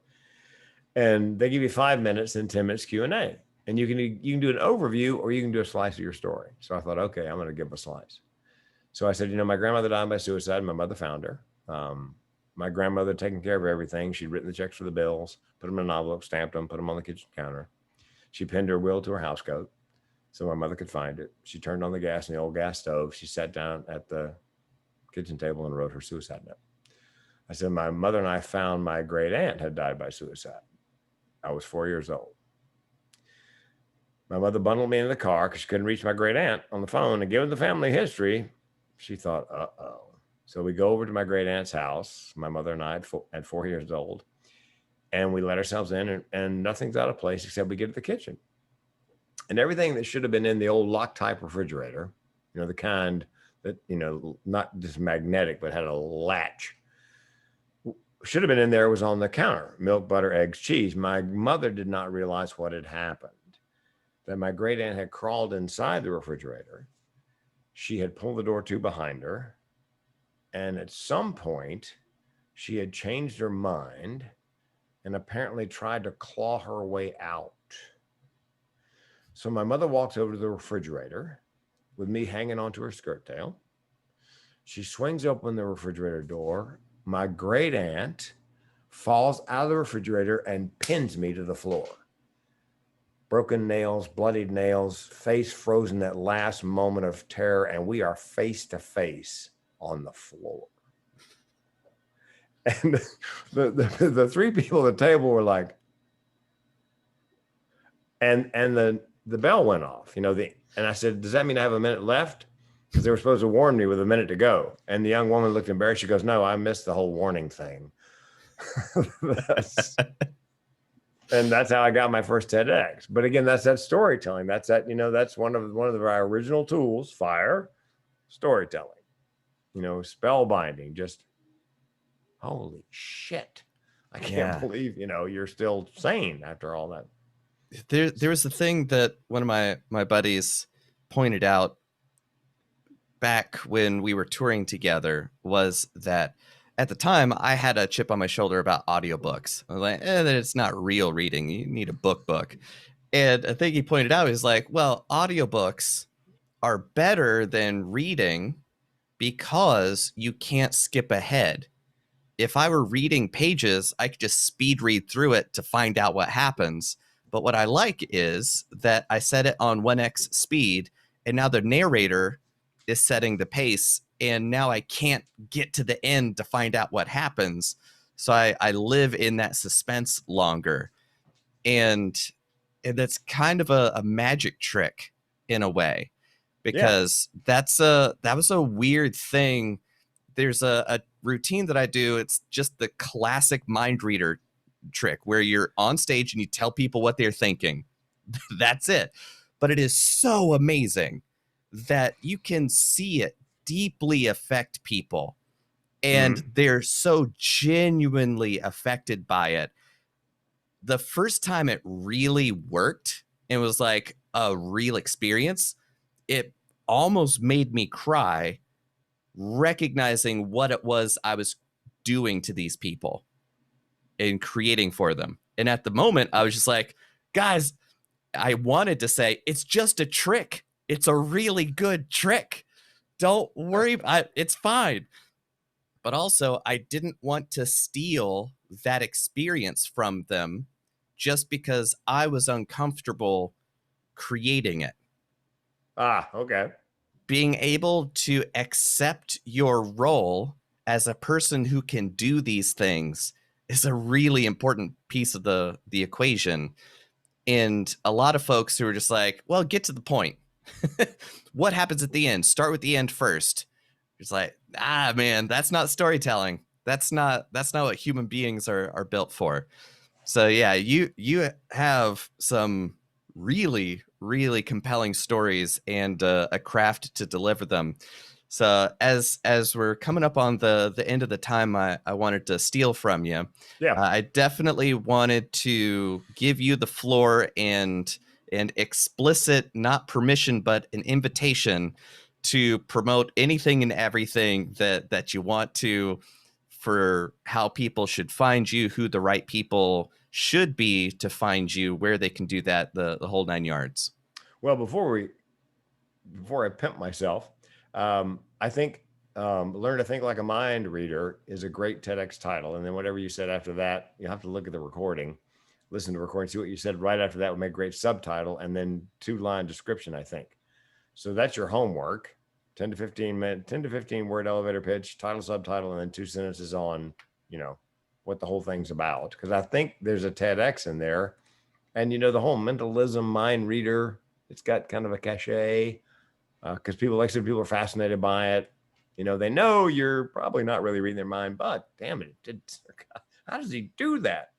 and they give you 5 minutes and 10 minutes Q&A, and you can do an overview or you can do a slice of your story. So I thought, okay, I'm going to give a slice. So I said, you know, my grandmother died by suicide. My mother found her. My grandmother taking care of everything. She'd written the checks for the bills, put them in an envelope, stamped them, put them on the kitchen counter. She pinned her will to her house coat so my mother could find it. She turned on the gas in the old gas stove. She sat down at the kitchen table and wrote her suicide note. I said, my mother and I found my great aunt had died by suicide. I was 4 years old. My mother bundled me in the car because she couldn't reach my great aunt on the phone, and given the family history, she thought, uh-oh. So we go over to my great aunt's house. My mother and I at 4 years old, and we let ourselves in, and nothing's out of place except we get to the kitchen. And everything that should have been in the old Loctite refrigerator, you know, the kind that, you know, not just magnetic, but had a latch, should have been in there, was on the counter. Milk, butter, eggs, cheese. My mother did not realize what had happened, that my great aunt had crawled inside the refrigerator. She had pulled the door to behind her. And at some point, she had changed her mind and apparently tried to claw her way out. So my mother walks over to the refrigerator with me hanging onto her skirt tail. She swings open the refrigerator door. My great aunt falls out of the refrigerator and pins me to the floor. Broken nails, bloodied nails, face frozen, that last moment of terror, and we are face to face on the floor. And the three people at the table were like, and the bell went off, you know, and I said, does that mean I have a minute left? Because they were supposed to warn me with a minute to go. And the young woman looked embarrassed. She goes, no, I missed the whole warning thing. And that's how I got my first TEDx. But again, that's that storytelling. That's that, you know, that's one of our original tools, fire, storytelling, you know, spellbinding, just holy shit. I can't believe, you know, you're still sane after all that. There was a thing that one of my buddies pointed out back when we were touring together, was that at the time I had a chip on my shoulder about audiobooks. I was like, that it's not real reading. You need a book. And I think he pointed out, he's like, well, audiobooks are better than reading because you can't skip ahead. If I were reading pages, I could just speed read through it to find out what happens. But what I like is that I set it on 1x speed, and now the narrator is setting the pace, and now I can't get to the end to find out what happens. So I live in that suspense longer. And that's kind of a magic trick in a way, Yeah. because that was a weird thing. There's a routine that I do. It's just the classic mind reader trick where you're on stage and you tell people what they're thinking. That's it. But it is so amazing that you can see it deeply affect people, and Mm-hmm. they're so genuinely affected by it. The first time it really worked and was like a real experience it almost made me cry, recognizing what it was I was doing to these people and creating for them. And at the moment, I was just like, guys, I wanted to say, it's just a trick. It's a really good trick. Don't worry. It's fine. But also, I didn't want to steal that experience from them just because I was uncomfortable creating it. Okay. Being able to accept your role as a person who can do these things is a really important piece of the equation. And a lot of folks who are just like, well, get to the point. What happens at the end? Start with the end first. It's like, man, that's not storytelling. That's not what human beings are built for. So yeah, you have some really, really compelling stories and a craft to deliver them. So as we're coming up on the end of the time I wanted to steal from you, Yeah. I definitely wanted to give you the floor and explicit, not permission, but an invitation to promote anything and everything that you want to, for how people should find you, who the right people should be to find you, where they can do that, the whole 9 yards. Well, before I pimp myself, I think Learn to Think Like a Mind Reader is a great TEDx title. And then whatever you said after that, you have to look at the recording, listen to the recording, see what you said right after that would make a great subtitle, and then 2-line description, I think. So that's your homework. 10 to 15 word elevator pitch, title, subtitle, and then 2 sentences on, what the whole thing's about. Because I think there's a TEDx in there. And, the whole mentalism mind reader, it's got kind of a cachet because people, like I said, people are fascinated by it. They know you're probably not really reading their mind, but damn it, how does he do that?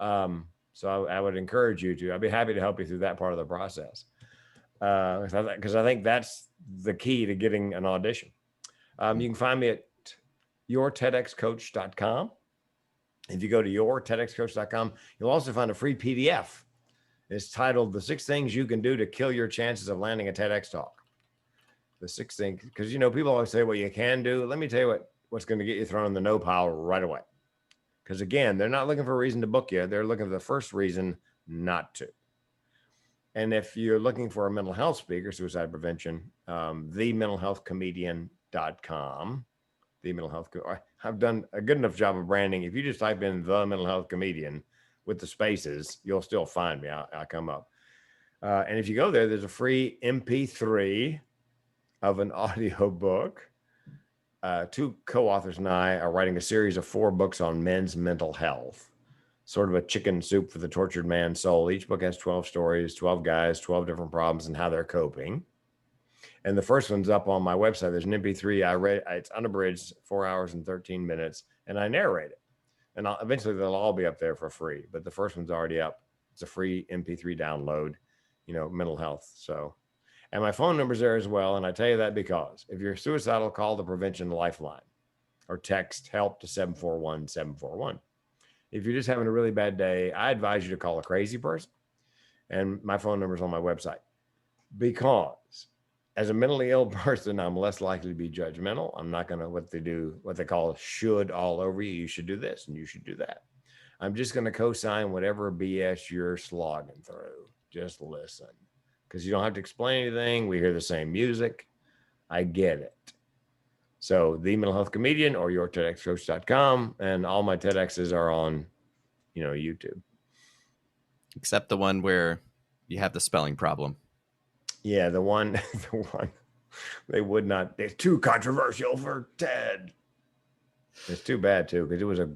So I would encourage you to. I'd be happy to help you through that part of the process. Because I think that's the key to getting an audition. You can find me at yourtedxcoach.com. If you go to yourtedxcoach.com, you'll also find a free PDF. It's titled The 6 Things You Can Do to Kill Your Chances of Landing a TEDx Talk. The 6 things, because people always say what you can do. Let me tell you what's going to get you thrown in the no pile right away. Because again, they're not looking for a reason to book you. They're looking for the first reason not to. And if you're looking for a mental health speaker, suicide prevention, thementalhealthcomedian.com. The mental health. I've done a good enough job of branding. If you just type in the mental health comedian with the spaces, you'll still find me. I'll come up. And if you go there, there's a free MP3 of an audio book. 2 co-authors and I are writing a series of 4 books on men's mental health. Sort of a chicken soup for the tortured man's soul. Each book has 12 stories, 12 guys, 12 different problems and how they're coping. And the first one's up on my website. There's an MP3. It's unabridged, 4 hours and 13 minutes, and I narrate it. And eventually they'll all be up there for free. But the first one's already up. It's a free MP3 download, mental health. So, and my phone number's there as well. And I tell you that because if you're suicidal, call the Prevention Lifeline or text HELP to 741-741. If you're just having a really bad day, I advise you to call a crazy person. And my phone number is on my website. Because as a mentally ill person, I'm less likely to be judgmental. I'm not going to what they call should all over you. You should do this and you should do that. I'm just going to co-sign whatever BS you're slogging through. Just listen. Because you don't have to explain anything. We hear the same music. I get it. So the mental health comedian or yourtedxcoach.com, and all my TEDx's are on, YouTube. Except the one where you have the spelling problem. Yeah, the one they would not. It's too controversial for TED. It's too bad too because it was I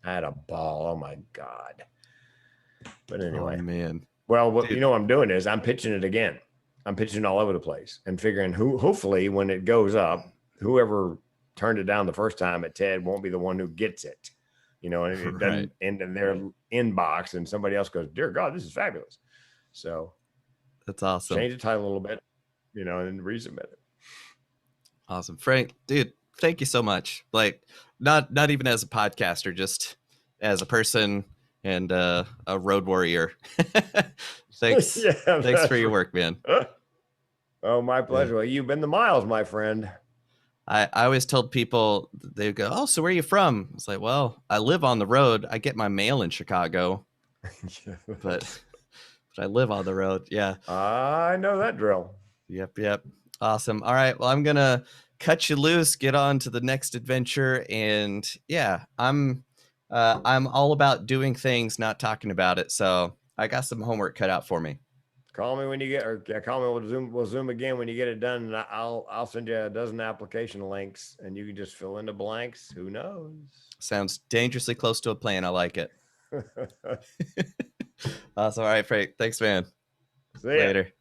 had a ball. Oh my God. But anyway, man. Well, what I'm doing is I'm pitching it again. I'm pitching all over the place and figuring hopefully when it goes up, whoever turned it down the first time at TED won't be the one who gets it, and it doesn't end in their inbox and somebody else goes, dear God, this is fabulous. So that's awesome. Change the title a little bit, and resubmit it. Awesome. Frank, dude, thank you so much. Like not even as a podcaster, just as a person and a road warrior. Thanks. Thanks for your work, man. Oh, my Yeah. pleasure. Well, you've been the miles, my friend. I always told people, they go, "Oh, so where are you from?" It's like, well, I live on the road. I get my mail in Chicago, but but I live on the road. Yeah. I know that drill. Yep. Yep. Awesome. All right. Well, I'm gonna cut you loose, get on to the next adventure, and yeah, I'm all about doing things, not talking about it. So I got some homework cut out for me. Call me when you get, or yeah, call me. We'll zoom again when you get it done, and I'll send you a dozen application links, and you can just fill in the blanks. Who knows? Sounds dangerously close to a plan. I like it. Awesome. All right, Frank. Thanks, man. See ya. Later.